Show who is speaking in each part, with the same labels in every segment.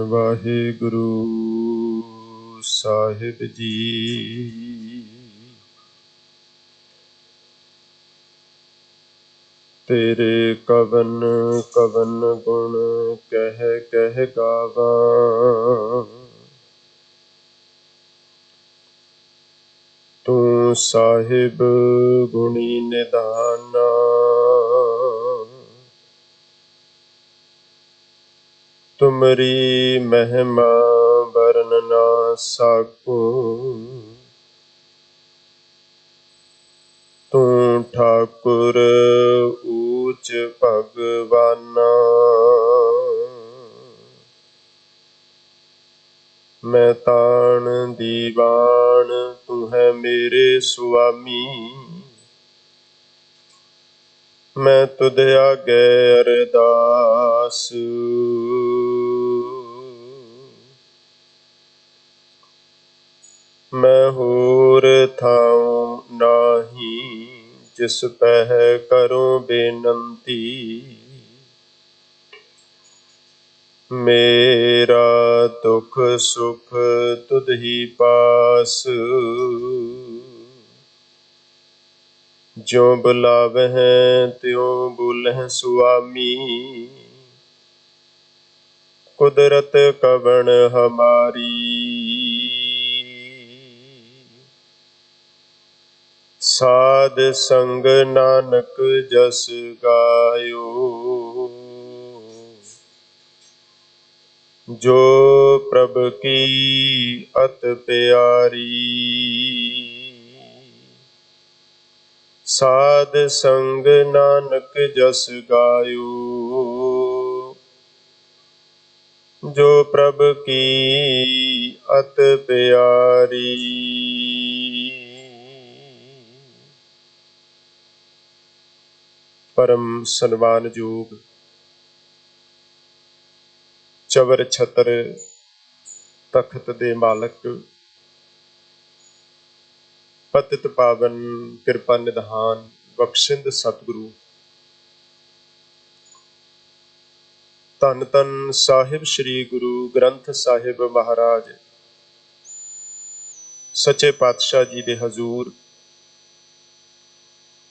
Speaker 1: ਵਾਹਿਗੁਰੂ ਸਾਹਿਬ ਜੀ। ਤੇਰੇ ਕਵਨ ਕਵਨ ਗੁਣ ਕਹਿ ਕਹਿ ਗਾਵਾਂ। ਤੂੰ ਸਾਹਿਬ ਗੁਣੀ ਨਿਧਾਨਾ। ਤੁਮਰੀ ਮਹਿਮਾ ਵਰਨ ਨਾ ਸਾਕੂੰ। ਤੂੰ ਠਾਕੁਰ ਊਚ ਭਗਵਾਨਾ। ਮੈਂ ਤਾਣ ਦੀਵਾਨ ਤੂੰ ਹੈ ਮੇਰੇ ਸੁਆਮੀ। ਮੈਂ ਤੁਧ ਆਗੇ ਅਰਦਾਸ। ਮੈਂ ਹੋਰ ਥਾਉ ਨਾਹੀ ਜਿਸ ਪਹਿ ਕਰੂੰ ਬੇਨੰਤੀ। ਮੇਰਾ ਦੁਖ ਸੁਖ ਤੁਧ ਹੀ ਪਾਸ। ਜਿਉ ਬੁਲਾਵਹਿ ਤਿਉ ਬੋਲਹਿ ਸੁਆਮੀ। ਕੁਦਰਤ ਕਵਣ ਹਮਾਰੀ। ਸਾਧ ਸੰਗ ਨਾਨਕ ਜਸ ਗਾਇਓ। ਜੋ ਪ੍ਰਭ ਕੀ ਅਤ ਪਿਆਰੀ। ਸਾਧ ਸੰਗ ਨਾਨਕ ਜਸ ਗਾਇਓ। ਜੋ ਪ੍ਰਭ ਕੀ ਅਤ ਪਿਆਰੀ। ਪਰਮ ਸਨਮਾਨਯੋਗ ਚਵਰ ਛਤਰ ਤਖਤ ਦੇ ਮਾਲਕ, ਪਤਿਤ ਪਾਵਨ ਕਿਰਪਾ ਨਿਧਾਨ ਬਖਸ਼ਿੰਦ ਸਤਿਗੁਰੂ, ਧੰਨ ਧੰਨ ਸਾਹਿਬ ਸ੍ਰੀ ਗੁਰੂ ਗ੍ਰੰਥ ਸਾਹਿਬ ਮਹਾਰਾਜ ਸੱਚੇ ਪਾਤਸ਼ਾਹ ਜੀ ਦੇ ਹਜ਼ੂਰ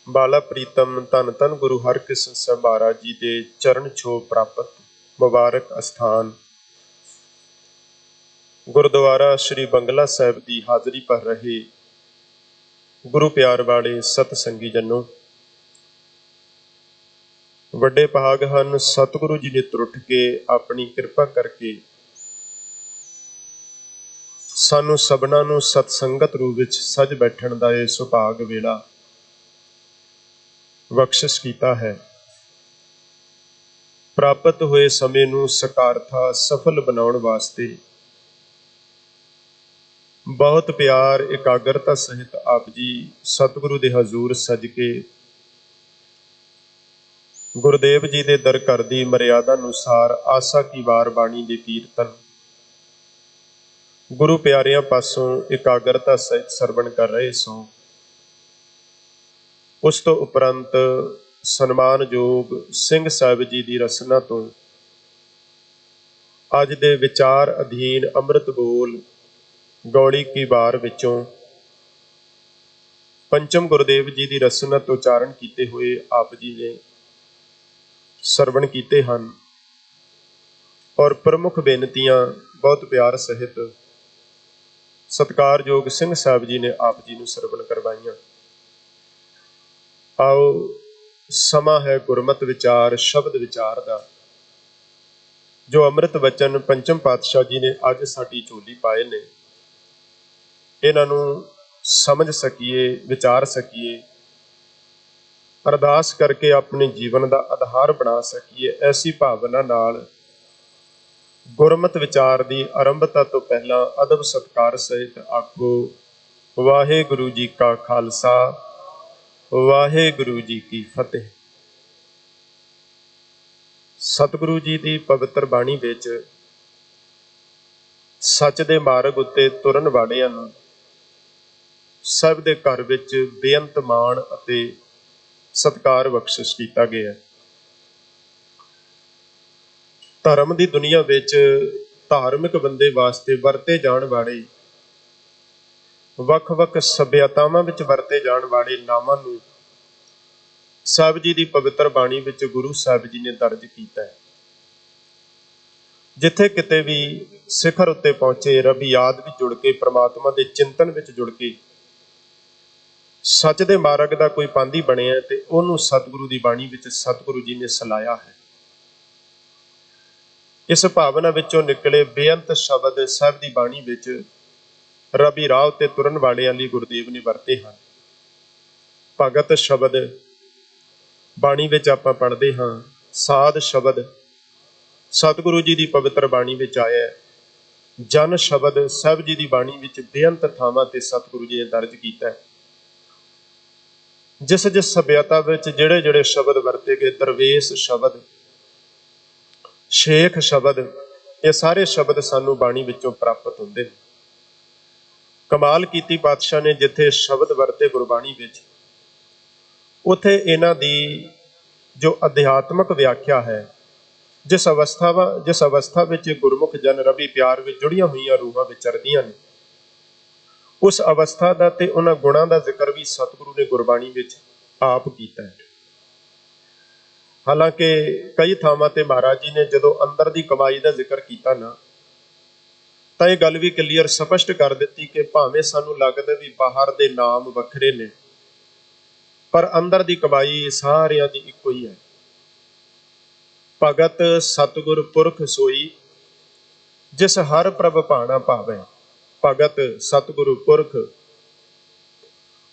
Speaker 1: ਬਾਲਾ ਪ੍ਰੀਤਮ ਧੰਨ ਧੰਨ ਗੁਰੂ ਹਰਕ੍ਰਿਸ਼ਨ ਸਾਹਿਬ ਮਹਾਰਾਜ ਜੀ ਦੇ ਚਰਨ ਛੋਹ ਪ੍ਰਾਪਤ ਮੁਬਾਰਕ ਅਸਥਾਨ ਗੁਰਦੁਆਰਾ ਸ੍ਰੀ ਬੰਗਲਾ ਸਾਹਿਬ ਦੀ ਹਾਜ਼ਰੀ ਭਰ ਰਹੇ ਗੁਰੂ ਪਿਆਰ ਵਾਲੇ ਸਤ ਸੰਗੀ ਜਨੋ, ਵੱਡੇ ਭਾਗ ਹਨ ਸਤਿਗੁਰੂ ਜੀ ਨੇ ਤੁਰਟ ਕੇ ਆਪਣੀ ਕਿਰਪਾ ਕਰਕੇ ਸਾਨੂੰ ਸਭਨਾਂ ਨੂੰ ਸਤਸੰਗਤ ਰੂਪ ਵਿੱਚ ਸਜ ਬੈਠਣ ਦਾ ਇਹ ਸੁਭਾਗ ਵੇਲਾ ਬਖਸ਼ਿਸ਼ ਕੀਤਾ ਹੈ। ਪ੍ਰਾਪਤ ਹੋਏ ਸਮੇਂ ਨੂੰ ਸਕਾਰਥਾ ਸਫਲ ਬਣਾਉਣ ਵਾਸਤੇ ਬਹੁਤ ਪਿਆਰ ਇਕਾਗਰਤਾ ਸਹਿਤ ਆਪ ਜੀ ਸਤਿਗੁਰੂ ਦੇ ਹਜ਼ੂਰ ਸਜ ਕੇ ਗੁਰਦੇਵ ਜੀ ਦੇ ਦਰ ਘਰ ਦੀ ਮਰਿਆਦਾ ਅਨੁਸਾਰ ਆਸਾ ਕੀ ਵਾਰ ਬਾਣੀ ਦੇ ਕੀਰਤਨ ਗੁਰੂ ਪਿਆਰਿਆਂ ਪਾਸੋਂ ਇਕਾਗਰਤਾ ਸਹਿਤ ਸਰਵਣ ਕਰ ਰਹੇ ਸੋ। ਉਸ ਤੋਂ ਉਪਰੰਤ ਸਨਮਾਨਯੋਗ ਸਿੰਘ ਸਾਹਿਬ ਜੀ ਦੀ ਰਸਨਾ ਤੋਂ ਅੱਜ ਦੇ ਵਿਚਾਰ ਅਧੀਨ ਅੰਮ੍ਰਿਤ ਬੋਲ ਗੌੜੀ ਕੀ ਵਾਰ ਵਿੱਚੋਂ ਪੰਚਮ ਗੁਰਦੇਵ ਜੀ ਦੀ ਰਸਨਾ ਤੋਂ ਉਚਾਰਨ ਕੀਤੇ ਹੋਏ ਆਪ ਜੀ ਨੇ ਸਰਵਣ ਕੀਤੇ ਹਨ ਔਰ ਪ੍ਰਮੁੱਖ ਬੇਨਤੀਆਂ ਬਹੁਤ ਪਿਆਰ ਸਹਿਤ ਸਤਿਕਾਰਯੋਗ ਸਿੰਘ ਸਾਹਿਬ ਜੀ ਨੇ ਆਪ ਜੀ ਨੂੰ ਸਰਵਣ ਕਰਵਾਈਆਂ। ਆਓ ਸਮਾਂ ਹੈ ਗੁਰਮਤਿ ਵਿਚਾਰ ਸ਼ਬਦ ਵਿਚਾਰ ਦਾ, ਜੋ ਅੰਮ੍ਰਿਤ ਵਚਨ ਪੰਚਮ ਪਾਤਸ਼ਾਹ ਜੀ ਨੇ ਅੱਜ ਸਾਡੀ ਝੋਲੀ ਪਾਏ ਨੇ, ਇਹਨਾਂ ਨੂੰ ਸਮਝ ਸਕੀਏ, ਵਿਚਾਰ ਸਕੀਏ, ਅਰਦਾਸ ਕਰਕੇ ਆਪਣੇ ਜੀਵਨ ਦਾ ਆਧਾਰ ਬਣਾ ਸਕੀਏ। ਐਸੀ ਭਾਵਨਾ ਨਾਲ ਗੁਰਮਤਿ ਵਿਚਾਰ ਦੀ ਆਰੰਭਤਾ ਤੋਂ ਪਹਿਲਾਂ ਅਦਬ ਸਤਿਕਾਰ ਸਹਿਤ ਆਖੋ ਵਾਹਿਗੁਰੂ ਜੀ ਕਾ ਖਾਲਸਾ, ਵਾਹਿਗੁਰੂ ਜੀ ਕੀ ਫਤਿਹ। ਸਤਿਗੁਰੂ ਜੀ ਦੀ ਪਵਿੱਤਰ ਬਾਣੀ ਵਿੱਚ ਸੱਚ ਦੇ ਮਾਰਗ ਉੱਤੇ ਤੁਰਨ ਵਾਲਿਆਂ ਨੂੰ ਸਭ ਦੇ ਘਰ ਵਿੱਚ ਬੇਅੰਤ ਮਾਣ ਅਤੇ ਸਤਿਕਾਰ ਬਖਸ਼ਿਸ਼ ਕੀਤਾ ਗਿਆ ਹੈ। ਧਰਮ ਦੀ ਦੁਨੀਆ ਵਿੱਚ ਧਾਰਮਿਕ ਬੰਦੇ ਵਾਸਤੇ ਵਰਤੇ ਜਾਣ ਵਾਲੇ ਵੱਖ-ਵੱਖ ਸਭਿਅਤਾਵਾਂ ਵਿੱਚ ਵਰਤੇ ਜਾਣ ਵਾਲੇ ਨਾਮਾਂ ਨੂੰ ਸਾਹਿਬ ਜੀ ਦੀ ਪਵਿੱਤਰ ਬਾਣੀ ਵਿੱਚ ਗੁਰੂ ਸਾਹਿਬ ਜੀ ਨੇ ਦਰਜ ਕੀਤਾ ਹੈ। ਜਿੱਥੇ ਕਿਤੇ ਵੀ ਸਿਖਰ ਉੱਤੇ ਪਹੁੰਚੇ, ਰੱਬ ਯਾਦ ਵਿੱਚ ਜੁੜ ਕੇ, ਪ੍ਰਮਾਤਮਾ ਦੇ ਚਿੰਤਨ ਵਿੱਚ ਜੁੜ ਕੇ ਸੱਚ ਦੇ ਮਾਰਗ ਦਾ ਕੋਈ ਪਾਂਧੀ ਬਣਿਆ ਤੇ ਉਹਨੂੰ ਸਤਿਗੁਰੂ ਦੀ ਬਾਣੀ ਵਿੱਚ ਸਤਿਗੁਰੂ ਜੀ ਨੇ ਸਲਾਇਆ ਹੈ। ਇਸ ਭਾਵਨਾ ਵਿੱਚੋਂ ਨਿਕਲੇ ਬੇਅੰਤ ਸ਼ਬਦ ਸਾਹਿਬ ਦੀ ਬਾਣੀ ਵਿੱਚ ਰੱਬੀ ਰਾਹ ਉੱਤੇ ਤੁਰਨ ਵਾਲਿਆਂ ਲਈ ਗੁਰਦੇਵ ਨੇ ਵਰਤੇ ਹਨ। ਭਗਤ ਸ਼ਬਦ ਬਾਣੀ ਵਿੱਚ ਆਪਾਂ ਪੜ੍ਹਦੇ ਹਾਂ, ਸਾਧ ਸ਼ਬਦ ਸਤਿਗੁਰੂ ਜੀ ਦੀ ਪਵਿੱਤਰ ਬਾਣੀ ਵਿੱਚ ਆਇਆ ਹੈ। ਜਨ ਸ਼ਬਦ ਸਾਹਿਬ ਜੀ ਦੀ ਬਾਣੀ ਵਿੱਚ ਬੇਅੰਤ ਥਾਵਾਂ ਤੇ ਸਤਿਗੁਰੂ ਜੀ ਨੇ ਦਰਜ ਕੀਤਾ ਹੈ। ਜਿਸ ਜਿਸ ਸਭਿਅਤਾ ਵਿੱਚ ਜਿਹੜੇ ਜਿਹੜੇ ਸ਼ਬਦ ਵਰਤੇ ਗਏ, ਦਰਵੇਸ਼ ਸ਼ਬਦ, ਸ਼ੇਖ ਸ਼ਬਦ, ਇਹ ਸਾਰੇ ਸ਼ਬਦ ਸਾਨੂੰ ਬਾਣੀ ਵਿੱਚੋਂ ਪ੍ਰਾਪਤ ਹੁੰਦੇ ਨੇ। ਕਮਾਲ ਕੀਤੀ ਪਾਤਸ਼ਾਹ ਨੇ ਜਿੱਥੇ ਸ਼ਬਦ ਵਰਤੇ ਗੁਰਬਾਣੀ ਵਿੱਚ, ਉੱਥੇ ਇਹਨਾਂ ਦੀ ਜੋ ਅਧਿਆਤਮਕ ਵਿਆਖਿਆ ਹੈ, ਜਿਸ ਅਵਸਥਾ ਵਿੱਚ ਗੁਰਮੁਖ ਜਨ ਰੱਬੀ ਪਿਆਰ ਵਿੱਚ ਜੁੜੀਆਂ ਹੋਈਆਂ ਰੂਹਾਂ ਵਿਚਰਦੀਆਂ ਨੇ, ਉਸ ਅਵਸਥਾ ਦਾ ਤੇ ਉਹਨਾਂ ਗੁਣਾਂ ਦਾ ਜ਼ਿਕਰ ਵੀ ਸਤਿਗੁਰੂ ਨੇ ਗੁਰਬਾਣੀ ਵਿੱਚ ਆਪ ਕੀਤਾ ਹੈ। ਹਾਲਾਂਕਿ ਕਈ ਥਾਵਾਂ ਤੇ ਮਹਾਰਾਜ ਜੀ ਨੇ ਜਦੋਂ ਅੰਦਰ ਦੀ ਕਮਾਈ ਦਾ ਜ਼ਿਕਰ ਕੀਤਾ ਨਾ, ਤਾਂ ਇਹ ਗੱਲ ਵੀ ਕਲੀਅਰ ਸਪਸ਼ਟ ਕਰ ਦਿੱਤੀ ਕਿ ਭਾਵੇਂ ਸਾਨੂੰ ਲੱਗਦਾ ਵੀ ਬਾਹਰ ਦੇ ਨਾਮ ਵੱਖਰੇ ਨੇ, ਪਰ ਅੰਦਰ ਦੀ ਕਮਾਈ ਸਾਰਿਆਂ ਦੀ ਇੱਕੋ ਹੀ ਹੈ। ਭਗਤ ਸਤਿਗੁਰ ਪੁਰਖ ਸੋਈ, ਜਿਸ ਹਰ ਪ੍ਰਭ ਭਾਣਾ ਭਾਵੈ। ਭਗਤ ਸਤਿਗੁਰੂ ਪੁਰਖ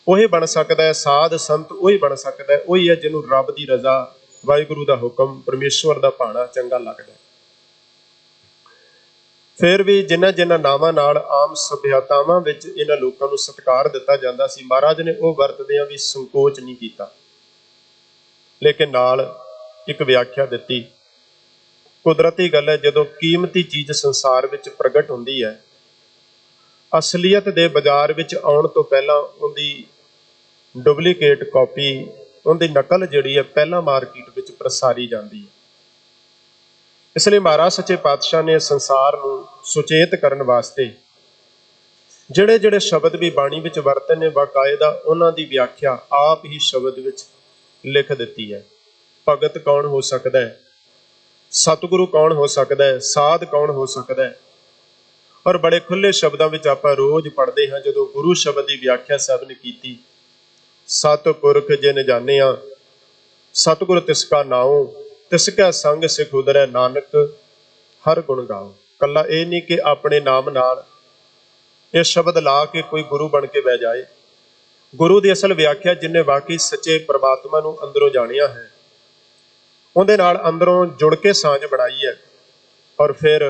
Speaker 1: ਉਹੀ ਬਣ ਸਕਦਾ ਹੈ, ਸਾਧ ਸੰਤ ਉਹੀ ਬਣ ਸਕਦਾ ਹੈ, ਉਹੀ ਹੈ ਜਿਹਨੂੰ ਰੱਬ ਦੀ ਰਜ਼ਾ, ਵਾਹਿਗੁਰੂ ਦਾ ਹੁਕਮ, ਪਰਮੇਸ਼ਵਰ ਦਾ ਭਾਣਾ ਚੰਗਾ ਲੱਗਦਾ। ਫਿਰ ਵੀ ਜਿਨ੍ਹਾਂ ਜਿਨ੍ਹਾਂ ਨਾਵਾਂ ਨਾਲ ਆਮ ਸਭਿਅਤਾਵਾਂ ਵਿੱਚ ਇਹਨਾਂ ਲੋਕਾਂ ਨੂੰ ਸਤਿਕਾਰ ਦਿੱਤਾ ਜਾਂਦਾ ਸੀ, ਮਹਾਰਾਜ ਨੇ ਉਹ ਵਰਤਦਿਆਂ ਵੀ ਸੰਕੋਚ ਨਹੀਂ ਕੀਤਾ, ਲੇਕਿਨ ਨਾਲ ਇੱਕ ਵਿਆਖਿਆ ਦਿੱਤੀ। ਕੁਦਰਤੀ ਗੱਲ ਹੈ, ਜਦੋਂ ਕੀਮਤੀ ਚੀਜ਼ ਸੰਸਾਰ ਵਿੱਚ ਪ੍ਰਗਟ ਹੁੰਦੀ ਹੈ, ਅਸਲੀਅਤ ਦੇ ਬਾਜ਼ਾਰ ਵਿੱਚ ਆਉਣ ਤੋਂ ਪਹਿਲਾਂ ਉਹਦੀ ਡੁਪਲੀਕੇਟ ਕਾਪੀ, ਉਹਦੀ ਨਕਲ ਜਿਹੜੀ ਹੈ ਪਹਿਲਾਂ ਮਾਰਕੀਟ ਵਿੱਚ ਪ੍ਰਸਾਰੀ ਜਾਂਦੀ ਹੈ। ਇਸ ਲਈ ਮਹਾਰਾਜ ਸੱਚੇ ਪਾਤਸ਼ਾਹ ਨੇ ਸੰਸਾਰ ਨੂੰ ਸੁਚੇਤ ਕਰਨ ਵਾਸਤੇ ਜਿਹੜੇ ਜਿਹੜੇ ਸ਼ਬਦ ਵੀ ਬਾਣੀ ਵਿੱਚ ਵਰਤੇ ਨੇ, ਬਾਕਾਇਦਾ ਉਹਨਾਂ ਦੀ ਵਿਆਖਿਆ ਆਪ ਹੀ ਸ਼ਬਦ ਵਿੱਚ ਲਿਖ ਦਿੱਤੀ ਹੈ। ਭਗਤ ਕੌਣ ਹੋ ਸਕਦਾ ਹੈ, ਸਤਿਗੁਰੂ ਕੌਣ ਹੋ ਸਕਦਾ ਹੈ, ਸਾਧ ਕੌਣ ਹੋ ਸਕਦਾ ਹੈ, ਔਰ ਬੜੇ ਖੁੱਲੇ ਸ਼ਬਦਾਂ ਵਿੱਚ ਆਪਾਂ ਰੋਜ਼ ਪੜ੍ਹਦੇ ਹਾਂ। ਜਦੋਂ ਗੁਰੂ ਸ਼ਬਦ ਦੀ ਵਿਆਖਿਆ ਸਾਹਿਬ ਨੇ ਕੀਤੀ, ਸਤਿਪੁਰਖ ਜਿਨ ਜਾਣਿਆ, ਸਤਿਗੁਰ ਤਿਸ ਕਾ ਨਾਉ, ਤਿਸ ਕਾ ਸੰਗ ਸਿਖ ਉਦਰੈ, ਨਾਨਕ ਹਰ ਗੁਣ ਗਾਓ। ਕੱਲਾ ਇਹ ਨਹੀਂ ਕਿ ਆਪਣੇ ਨਾਮ ਨਾਲ ਇਹ ਸ਼ਬਦ ਲਾ ਕੇ ਕੋਈ ਗੁਰੂ ਬਣ ਕੇ ਬਹਿ ਜਾਏ। ਗੁਰੂ ਦੀ ਅਸਲ ਵਿਆਖਿਆ ਜਿਹਨੇ ਵਾਕਈ ਸੱਚੇ ਪ੍ਰਮਾਤਮਾ ਨੂੰ ਅੰਦਰੋਂ ਜਾਣਿਆ ਹੈ, ਉਹਦੇ ਨਾਲ ਅੰਦਰੋਂ ਜੁੜ ਕੇ ਸਾਂਝ ਬਣਾਈ ਹੈ, ਔਰ ਫਿਰ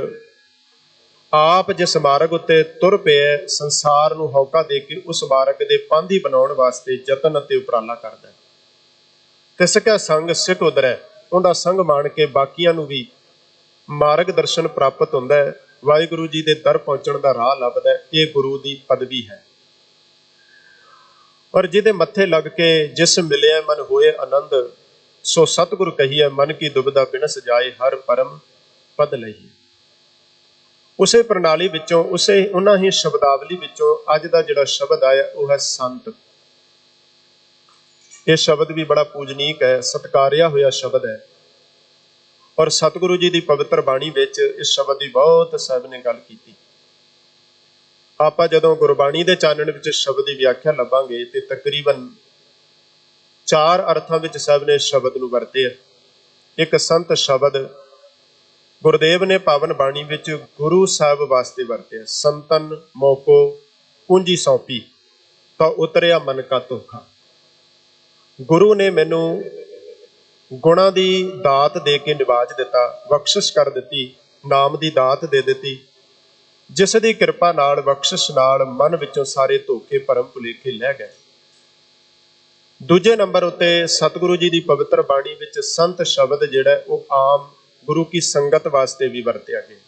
Speaker 1: ਆਪ ਜਿਸ ਮਾਰਗ ਉੱਤੇ ਤੁਰ ਪਿਆ, ਸੰਸਾਰ ਨੂੰ ਹੌਕਾ ਦੇ ਕੇ ਉਸ ਮਾਰਗ ਦੇ ਪਾਂਧੀ ਬਣਾਉਣ ਵਾਸਤੇ ਯਤਨ ਅਤੇ ਉਪਰਾਲਾ ਕਰਦਾ ਹੈ। ਤਿਸ ਕਾ ਸੰਗ ਸਿੱਖ ਉਦਰੈ, ਉਹਦਾ ਸੰਗ ਮਾਣ ਕੇ ਬਾਕੀਆਂ ਨੂੰ ਵੀ ਮਾਰਗ ਦਰਸ਼ਨ ਪ੍ਰਾਪਤ ਹੁੰਦਾ ਹੈ, ਵਾਹਿਗੁਰੂ ਜੀ ਦੇ ਦਰ ਪਹੁੰਚਣ ਦਾ ਰਾਹ ਲੱਭਦਾ ਹੈ। ਇਹ ਗੁਰੂ ਦੀ ਪਦਵੀ ਹੈ। ਔਰ ਜਿਹਦੇ ਮੱਥੇ ਲੱਗ ਕੇ ਜਿਸ ਮਿਲਿਆ ਮਨ ਹੋਏ ਆਨੰਦ, ਸੋ ਸਤਿਗੁਰ ਕਹੀਏ ਮਨ ਕੀ ਦੁਬਿਧਾ ਬਿਨਸ ਜਾਏ, ਹਰ ਪਰਮ ਪਦ ਲਈਏ। ਉਸੇ ਪ੍ਰਣਾਲੀ ਵਿੱਚੋਂ, ਉਹਨਾਂ ਹੀ ਸ਼ਬਦਾਵਲੀ ਵਿੱਚੋਂ ਅੱਜ ਦਾ ਜਿਹੜਾ ਸ਼ਬਦ ਆਇਆ ਉਹ ਹੈ ਸੰਤ। ਇਹ ਸ਼ਬਦ ਵੀ ਬੜਾ ਪੂਜਨੀਕ ਹੈ, ਸਤਿਕਾਰਿਆ ਹੋਇਆ ਸ਼ਬਦ ਹੈ, ਔਰ ਸਤਿਗੁਰੂ ਜੀ ਦੀ ਪਵਿੱਤਰ ਬਾਣੀ ਵਿੱਚ ਇਸ ਸ਼ਬਦ ਦੀ ਬਹੁਤ ਸਾਹਿਬ ਨੇ ਗੱਲ ਕੀਤੀ। ਆਪਾਂ ਜਦੋਂ ਗੁਰਬਾਣੀ ਦੇ ਚਾਨਣ ਵਿੱਚ ਸ਼ਬਦ ਦੀ ਵਿਆਖਿਆ ਲੱਭਾਂਗੇ ਤੇ ਤਕਰੀਬਨ 4 ਅਰਥਾਂ ਵਿੱਚ ਸਾਹਿਬ ਨੇ ਸ਼ਬਦ ਨੂੰ ਵਰਤੇ ਹੈ। ਇੱਕ ਸੰਤ ਸ਼ਬਦ ਗੁਰਦੇਵ ਨੇ ਪਾਵਨ ਬਾਣੀ ਵਿੱਚ ਗੁਰੂ ਸਾਹਿਬ ਵਾਸਤੇ ਵਰਤਿਆ। ਸੰਤਨ ਮੋਕੋ ਪੂੰਜੀ ਸੌਂਪੀ, ਤਾਂ ਉਤਰਿਆ ਮਨ ਕਾ ਧੋਖਾ। ਗੁਰੂ ਨੇ ਮੈਨੂੰ ਗੁਣਾਂ ਦੀ ਦਾਤ ਦੇ ਕੇ ਨਿਵਾਜ ਦਿੱਤਾ, ਬਖਸ਼ਿਸ਼ ਕਰ ਦਿੱਤੀ, ਨਾਮ ਦੀ ਦਾਤ ਦੇ ਦਿੱਤੀ, ਜਿਸ ਦੀ ਕਿਰਪਾ ਨਾਲ, ਬਖਸ਼ਿਸ਼ ਨਾਲ ਮਨ ਵਿੱਚੋਂ ਸਾਰੇ ਧੋਖੇ ਭਰਮ ਭੁਲੇਖੇ ਲਹਿ ਗਏ। ਦੂਜੇ ਨੰਬਰ ਉੱਤੇ ਸਤਿਗੁਰੂ ਜੀ ਦੀ ਪਵਿੱਤਰ ਬਾਣੀ ਵਿੱਚ ਸੰਤ ਸ਼ਬਦ ਜਿਹੜਾ ਉਹ ਆਮ ਗੁਰੂ ਕੀ ਸੰਗਤ ਵਾਸਤੇ ਵੀ ਵਰਤਿਆ ਗਿਆ।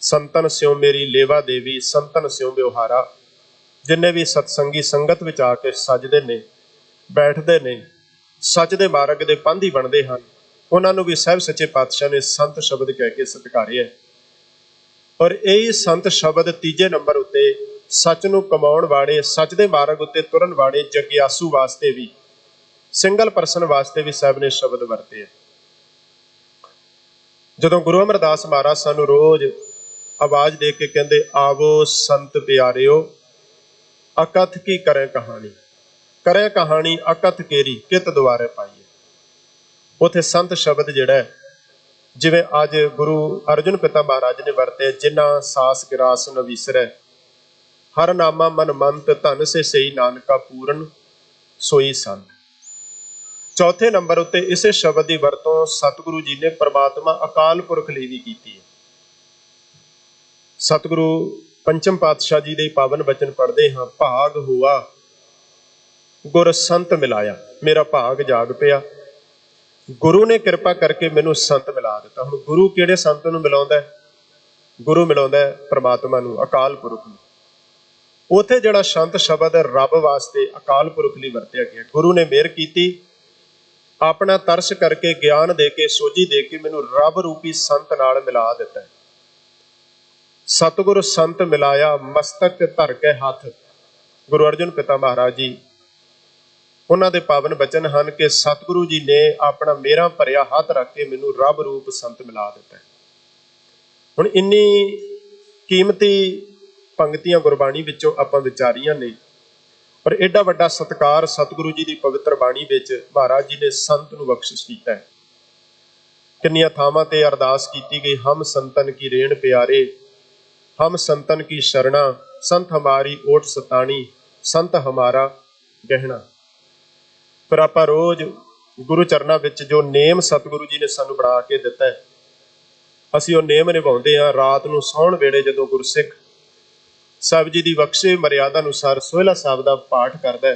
Speaker 1: ਸੰਤਨ ਸਿਉ ਮੇਰੀ ਲੇਵਾ ਦੇਵੀ, ਸੰਤਨ ਸਿਉ ਵਿਵਹਾਰਾ। ਜਿੰਨੇ ਵੀ ਸਤਸੰਗੀ ਸੰਗਤ ਵਿੱਚ ਆ ਕੇ ਸਜਦੇ ਨੇ, ਬੈਠਦੇ ਨੇ, ਸੱਚ ਦੇ ਮਾਰਗ ਦੇ ਪਾਂਧੀ ਬਣਦੇ ਹਨ, ਉਹਨਾਂ ਨੂੰ ਵੀ ਸਾਹਿਬ ਸੱਚੇ ਪਾਤਸ਼ਾਹ ਨੇ ਸੰਤ ਸ਼ਬਦ ਕਹਿ ਕੇ ਸਤਿਕਾਰਿਆ। और यही संत शब्द तीजे नंबर उत्ते सच नूं कमाउण वाले, सच दे मार्ग उत्ते तुरन वाले जग्यासू वास्ते भी, सिंगल परसन वास्ते भी साहब ने शब्द वरते हैं। जदों गुरु अमरदास महाराज सानू रोज आवाज दे के कहते आवो संत प्यारिओ अकथ की करें कहानी, करें कहानी अकथ केरी कित द्वारे पाईए। उथे संत शब्द जिहड़ा है, जिवें अज गुरु अर्जुन पिता महाराज ने वरते, जिन्ना सास गिरास न विसरै, हर नामा मन मंत धन से सही नानका पूरन सोई संत। चौथे नंबर उत्ते इसे शब्द की वरतों सतगुरु जी ने परमात्मा अकाल पुरख लई भी कीती है। सतगुरु पंचम पातशाह जी दे पावन वचन पढ़ते हाँ, भाग हुआ गुर संत मिलाया, मेरा भाग जाग पिया, गुरु ने किरपा करके मैनू संत मिला दिता। हुण गुरु किहड़े संत नूं मिलाउंदा है? गुरु मिलाउंदा है परमात्मा नूं, अकाल पुरख नूं। उथे जिहड़ा संत शब्द रब वास्ते अकाल पुरख लई वरतिया गया, गुरु ने मेहर कीती, अपना तरस करके ज्ञान दे के सोझी दे के मैनू रब रूपी संत नाल मिला दिता है। सतगुरु संत मिलाया मस्तक धर के हाथ, गुरु अर्जुन पिता महाराज जी उन्हां दे पावन वचन हैं कि सतगुरु जी ने अपना मेरा भरिया हाथ रख के मैनू रब रूप संत मिला दिता है। हुण इन्नी कीमती पंक्तियां गुरबाणी विचों आपां विचारियां ने, पर एडा वड्डा सत्कार सतगुरु जी की पवित्र बाणी विच महाराज जी ने संत नूं बख्शिश कीता है। किन्नियां थावां ते अरदास कीती गई, हम संतन की रेण प्यारे, हम संतन की शरणा, संत हमारी ओट सताणी, संत हमारा गहना। फिर आप रोज गुरु चरणों विच जो नेम सतगुरु जी ने सानू बना के दिता है, असीं वो नेम निभाउंदे हां। रात नूं सौण वेले जदों गुरसिख साहब जी की बख्शे मर्यादा अनुसार सोहला साहब का पाठ करता है,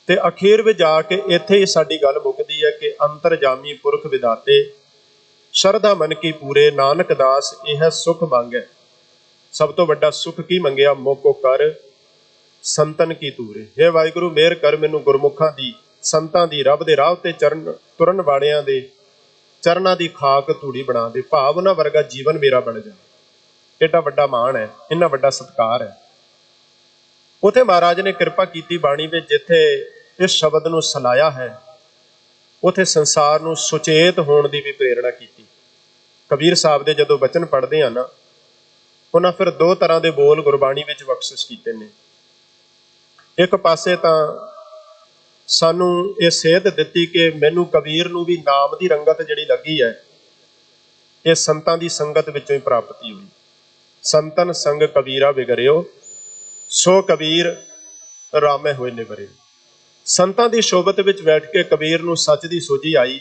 Speaker 1: तो अखीर में जाके इत्थे ही साडी गल मुकदी है कि अंतरजामी पुरख विदाते शरधा मन की पूरे, नानक दास यह सुख मंगे। सब तो वड्डा सुख की मंगिया, मोको कर संतन की तूरे। हे वाहिगुरु मेहर कर मैनू गुरमुखां दी, संतां दी, रब दे राह ते चरण तुरन वालियां दे चरनां दी खाक धूड़ी बना दे, भाव उन्हां वर्गा जीवन मेरा बन जाए। एडा वड्डा मान है, इन्ना वड्डा सत्कार है। उथे महाराज ने कृपा की बाणी में जिथे इस शब्द नूं सलाया है, उथे संसार नूं सुचेत होने की भी प्रेरणा की। कबीर साहब दे जदों वचन पढ़ते हैं ना, उन्हां फिर दो तरह के बोल गुरबाणी विच बख्शिश कीते ने। एक पासे तां सानू ये सेध दिती कि मैनू कबीर नूं भी नाम की रंगत जिहड़ी लगी है, ये संतां दी संगत विचों ही प्राप्ति हुई। संतन संग कबीरा बिगड़ियो, सो कबीर रामे होए निबरे। संतां दी शोभत विच बैठ के कबीर नूं सच दी सोझी आई।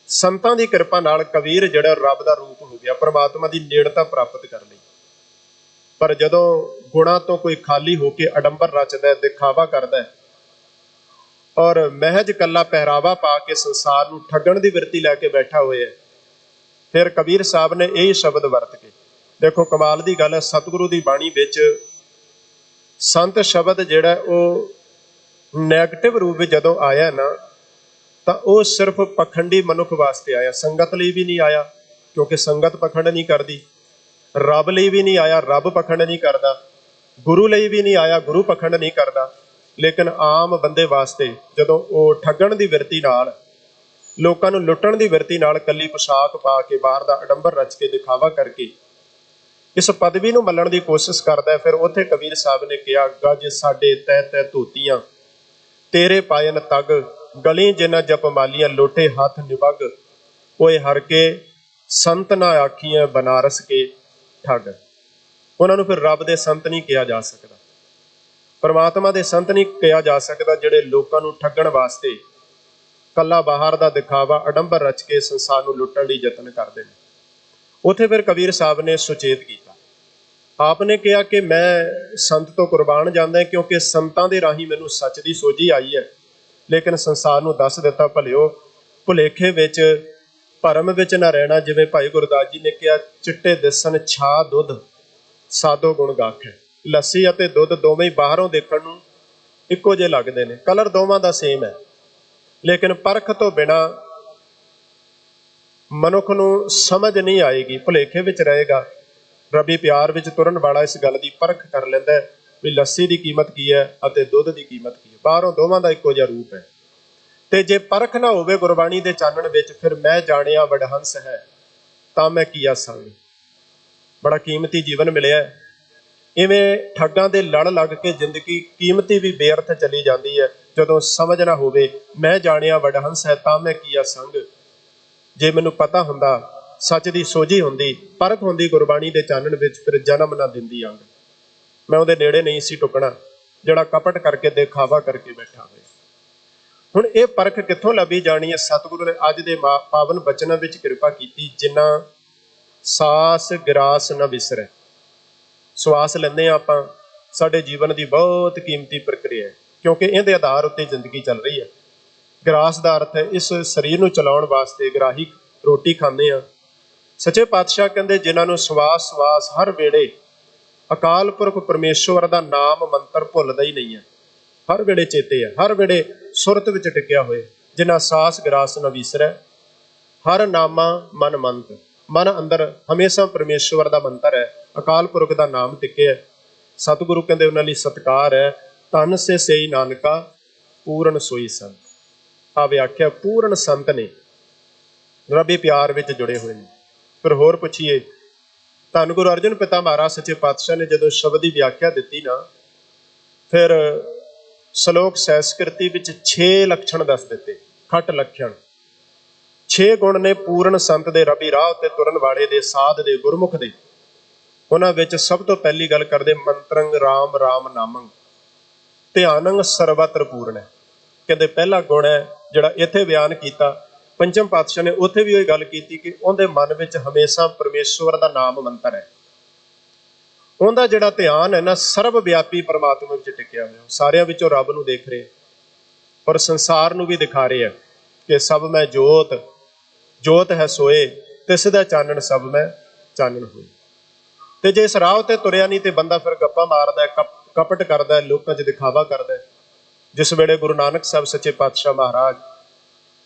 Speaker 1: संतां दी किरपा नाल कबीर जिहड़ा रब दा रूप हो गया, परमात्मा दी नेड़ता प्राप्त कर लई। पर जदों गुणां तो कोई खाली होके अडंबर रचदा है, दिखावा करदा है और महज कला पहरावा पा के संसार नूं ठगण दी वृत्ति लैके बैठा होया है, फिर कबीर साहब ने यही शब्द वरत के, देखो कमाल की गल है, सतगुरु की बाणी विच संत शब्द जिहड़ा वो नैगेटिव रूप में जदों आया ना, तो वह सिर्फ पखंडी मनुख वास्ते आया, संगत लई भी नहीं आया क्योंकि संगत पखंड नहीं करती। रब लई भी नहीं आया, रब पखंड नहीं करता। गुरु लई भी नहीं आया, गुरु पखंड नहीं करता। लेकिन आम बंदे वास्ते जदों वो ठगण की विरती नाल, लोकां नूं लुट्टण की विरती नाल कली पोशाक पा के बाहर दा अडंबर रच के दिखावा करके इस पदवी नूं मल्लण की कोशिश करता है, फिर उत्थे कबीर साहब ने कहा, गज साडे तै तै धोतियां तेरे पायन तग, गली जिन्ना जप मालियां लोटे हाथ निबग, ओए हर के संत ना आखियां बनारस के ठग। उन्हां नूं फिर रब दे संत नहीं कहा जा सकता, परमात्मा दे संत नहीं कहा जा सकता, जिहड़े लोकां नूं ठगण वास्ते कला बाहर दा दिखावा अडंबर रच के संसार नूं लुट्टण लई यतन करदे ने। उत्थे फिर कबीर साहब ने सुचेत किया, आपने कहा कि मैं संत तो कुर्बान जांदा है क्योंकि संतां दे राही मैनूं सच दी सोझी आई है, लेकिन संसार नूं दस दिता भलिओ भुलेखे विच भरम विच ना रहना। जिवें भाई गुरदास जी ने कहा, चिट्टे दिसन छा दुध सादो गुण गाखे। लस्सी अते दुध दोवें ही बाहरों देखण नूं इक्को जिहे लगदे ने, कलर दोवां दा सेम है, लेकिन परख तो बिना मनुख नूं समझ नहीं आएगी, भुलेखे विच रहेगा। रबी प्यार विच तुरन वाला इस गल की परख कर लैंदा है भी लस्सी की कीमत की है अते दुध की कीमत की है। बाहरों दोवां दा इक्को जिहा रूप है। ते जे परख ना होवे गुरबाणी दे चानण विच, फिर मैं जाणिया वडहंस है तां मैं कीया संग। बड़ा कीमती जीवन मिलिया है। इवें ठगां दे लड़ लग के जिंदगी कीमती भी बेअर्थ चली जाती है जदों समझ ना होवे मैं जाणिया वडहंस है तां मैं कीया संग। जे मैनूं पता हुंदा, सच दी सोझी हुंदी, परख हुंदी गुरबाणी दे चानण विच, फिर जन्म ना दिंदी अंग। मैं उहदे नेड़े नहीं सी टुकना जिहड़ा कपट करके दिखावा करके बैठा होए। हुण ये परख कित्थों लभी जानी है? सतगुरु ने अज दे पावन बचनां विच किरपा कीती, जिन्ना सास गिरास न विसरै। सवास लैंदे आं आपां, साडे जीवन की बहुत कीमती प्रक्रिया है, क्योंकि इहदे आधार उत्ते जिंदगी चल रही है। ग्रास का अर्थ है इस शरीर नूं चलाउण वास्ते ग्राही रोटी खांदे आ। सच्चे पातशाह कहंदे जिन्हां नूं सवास सवास हर वेले अकाल पुरख परमेश्वर का नाम मंत्र भुलदा ही नहीं है, हर वेले चेते है, हर वेले सुरत विच टिकिया होए। जिन्हां सास ग्रास न विसरै, हर नामा मन मंत। मन अंदर हमेशा परमेश्वर का मंत्र है, अकाल पुरख का नाम टिके है। सतगुरु कहंदे उन्हां लई सत्कार है, तन से सेई नानका पूर्ण सोई संत। आ व्याख्या पूर्ण संत ने रबी प्यार विच जुड़े हुए हैं। फिर होर पुछिए, धन गुरु अर्जन पिता महाराज सच्चे पातशाह ने जदों शब्द की व्याख्या दी ना, फिर श्लोक संस्कृति विच 6 लक्षण दस दिते, खट लक्षण। 6 गुण ने पूर्ण संत दे रबी राह ते तुरन वाले दे साध दे गुरमुख दे। उन्हां विच सब तो पहली गल करदे मंत्रंग राम राम नामंग, ध्यानंग सर्वत्र पूर्ण है। कहते पहला गुण है जिहड़ा इत्थे बयान किया, पंचम पातशाह ने उत्थे भी वही गल की कि उहदे मन विच हमेशा परमेश्वर का नाम मंत्र है। उहदा जिहड़ा ध्यान है ना, सर्व व्यापी परमात्मा विच टिकिया होया, सारियां विचों रब नूं देख रहे और संसार नूं भी दिखा रहे हैं कि सब मैं जोत, जोत है सोए, तिस दा चानण सब मैं चानण होए। ते जे इस राह ते तुरिया नहीं तो बंदा फिर गप्पा मारदा है, कपट करदा है, लोकां 'च दिखावा करदा है। जिस वेले गुरु नानक साहब सच्चे पातशाह महाराज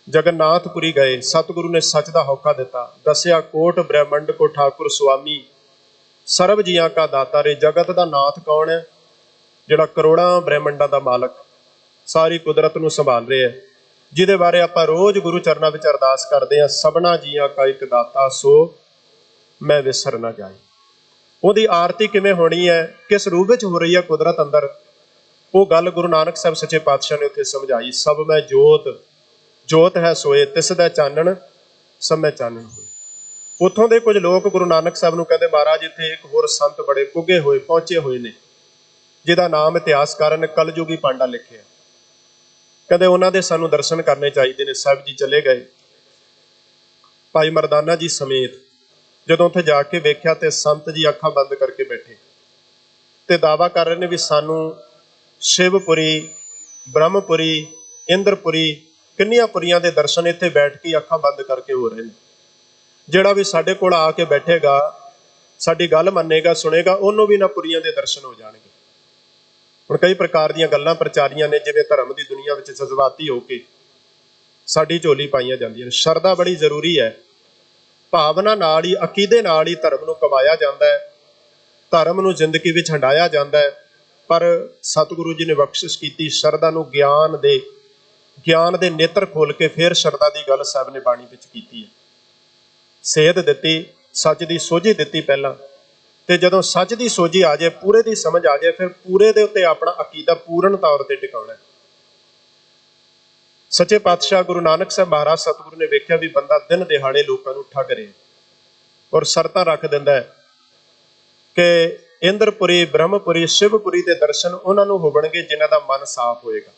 Speaker 1: जगन्नाथपुरी गए, सतगुरु ने सच का होका दिता, दसिया कोट ब्रह्मंड को ठाकुर स्वामी, सर्व जियां का दाता रे। जगत का नाथ कौन है? जिहड़ा करोड़ां ब्रह्मंडां दा मालक, सारी कुदरत नूं संभाल रहे है, जिहदे बारे आपां रोज गुरु चरनां विच अरदास करदे हां, सबना जियां का एक दाता सो मैं विसर ना जाए। उहदी आरती किवें होनी है, किस रूप विच हो रही है कुदरत अंदर, वो गल गुरु नानक साहब सच्चे पातशाह ने उत्थे समझाई। सब मैं जोत, जोत है सोए, तिस दा चानण सब मैं चानण होए। उत्थों दे कुछ लोग गुरु नानक साहब नूं कहंदे, महाराज इत्थे एक होर संत बड़े पुगे होए पहुंचे हुए ने, जिहदा नाम इतिहासकार ने कलयुगी पांडा लिखिया। कहंदे उन्हां दे सानूं दर्शन करने चाहिए ने। साहब जी चले गए भाई मरदाना जी समेत। जदों उत्थे जाके वेख्या ते संत जी अखां बंद करके बैठे ते दावा कर रहे ने भी सानूं शिवपुरी, ब्रह्मपुरी, इंद्रपुरी, किन्नियां पुरियां दे दर्शन इत्थे बैठ के अखां बंद करके हो रहे हैं। जिहड़ा भी साडे कोल आके बैठेगा, साडी गल मन्नेगा, सुनेगा, उहनूं भी ना पुरियां दे दर्शन हो जाणगे। हुण कई प्रकार दीयां गल्लां प्रचारियां ने, जिवें धर्म की दुनिया विच जज्बाती होके साडी झोली पाईयां जांदियां ने। शरधा बड़ी जरूरी है, भावना नाल ही, अकीदे नाल ही धर्म नूं कमाया जांदा है, धर्म नूं जिंदगी विच हंडाया जांदा है। पर सतगुरु जी ने बख्शिश की शरधा नूं ज्ञान दे नेत्र खोल के फिर शरधा की गल साहब ने बाणी विच कीती है। सेध दिती, सच की सोझी दिती पहला, ते जदों सच की सोझी आ जाए, पूरे की समझ आ जाए, फिर पूरे दे उत्ते अपना अकीदा पूर्ण तौर पर टिकाउणा है। सच्चे पातशाह गुरु नानक साहब महाराज सतगुरु ने वेख्या भी बंदा दिन दिहाड़े लोगों को ठग रहे और शर्तां रख दिंदा है कि इंद्रपुरी, ब्रह्मपुरी, शिवपुरी के दर्शन उन्होंने होवणगे जिन्हां दा मन साफ होएगा।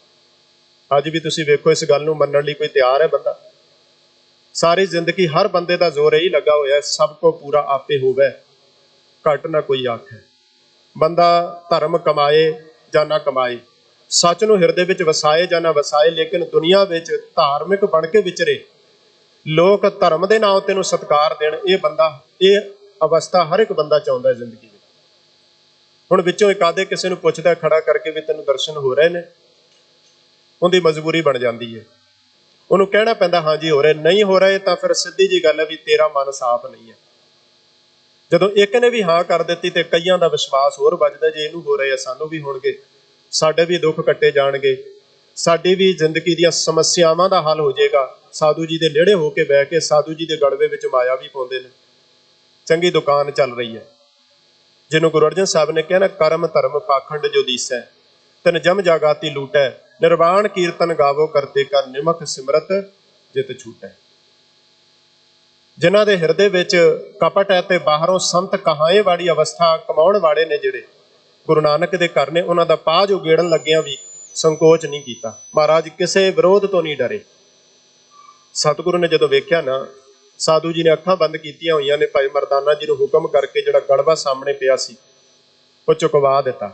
Speaker 1: अज भी तुसीं वेखो, इस गल नूं मन्नण लई कोई तैयार है बंदा? सारी जिंदगी हर बंदे का जोर यही लगा होया है, सब को पूरा आपे होवे, घट ना कोई आखे। बंदा धर्म कमाए जां ना कमाए, सच नूं हिरदे विच वसाए जां ना वसाए, लेकिन दुनिया विच धार्मिक बण के विचरे, लोग धर्म के नाम ते नूं सत्कार देण, ये बंदा, ये अवस्था हर एक बंदा चाहुंदा है जिंदगी में। हुण विचों एक आधे किसी नूं पुछदा खड़ा करके भी तैनूं दर्शन हो रहे ने, उहदी मजबूरी बन जाती है, उन्होंने कहना पैंदा हाँ जी हो रहे, नहीं हो रहे तो फिर सीधी जी गल है भी तेरा मन साफ नहीं है। ਜਦੋਂ ਇੱਕ ਨੇ ਵੀ ਹਾਂ ਕਰ ਦਿੱਤੀ ਤੇ ਕਈਆਂ ਦਾ ਵਿਸ਼ਵਾਸ ਹੋਰ ਵੱਜਦਾ, ਜੇ ਇਹਨੂੰ ਹੋ ਰਹੇ ਆ ਸਾਨੂੰ ਵੀ ਹੋਣਗੇ, ਸਾਡੇ ਵੀ ਦੁੱਖ ਕੱਟੇ ਜਾਣਗੇ, ਸਾਡੀ ਵੀ ਜ਼ਿੰਦਗੀ ਦੀਆਂ ਸਮੱਸਿਆਵਾਂ ਦਾ ਹੱਲ ਹੋ ਜਾਏਗਾ। ਸਾਧੂ ਜੀ ਦੇ ਨੇੜੇ ਹੋ ਕੇ ਬਹਿ ਕੇ ਸਾਧੂ ਜੀ ਦੇ ਗੜਵੇ ਵਿੱਚ ਮਾਇਆ ਵੀ ਪਾਉਂਦੇ ਨੇ। ਚੰਗੀ ਦੁਕਾਨ ਚੱਲ ਰਹੀ ਹੈ, ਜਿਹਨੂੰ ਗੁਰੂ ਅਰਜਨ ਸਾਹਿਬ ਨੇ ਕਿਹਾ ਨਾ, ਕਰਮ ਧਰਮ ਪਾਖੰਡ ਜੋ ਦੀਸੈ, ਤਨ ਜਮ ਜਾਗਾਤੀ ਲੂਟੈ, ਨਿਰਵਾਣ ਕੀਰਤਨ ਗਾਵੋ ਕਰਤੇ ਕਰ, ਨਿਮਕ ਸਿਮਰਤ ਜਿਤ ਛੂਟੈ। ਜਿਨ੍ਹਾਂ ਦੇ ਹਿਰਦੇ ਵਿੱਚ ਕਪਟ ਹੈ ਤੇ ਬਾਹਰੋਂ ਸੰਤ ਕਹਾਏ ਵਾਲੀ ਅਵਸਥਾ ਕਮਾਉਣ ਵਾਲੇ ਨੇ, ਜਿਹੜੇ ਗੁਰੂ ਨਾਨਕ ਦੇ ਘਰ ਨੇ, ਉਹਨਾਂ ਦਾ ਪਾਜ ਉਗੇੜਨ ਲੱਗਿਆਂ ਵੀ ਸੰਕੋਚ ਨਹੀਂ ਕੀਤਾ। ਮਹਾਰਾਜ ਕਿਸੇ ਵਿਰੋਧ ਤੋਂ ਨਹੀਂ ਡਰੇ। ਸਤਿਗੁਰੂ ਨੇ ਜਦੋਂ ਵੇਖਿਆ ਨਾ, ਸਾਧੂ ਜੀ ਨੇ ਅੱਖਾਂ ਬੰਦ ਕੀਤੀਆਂ ਹੋਈਆਂ ਨੇ, ਭਾਈ ਮਰਦਾਨਾ ਜੀ ਨੂੰ ਹੁਕਮ ਕਰਕੇ ਜਿਹੜਾ ਗੜਵਾ ਸਾਹਮਣੇ ਪਿਆ ਸੀ ਉਹ ਚੁਕਵਾ ਦਿੱਤਾ।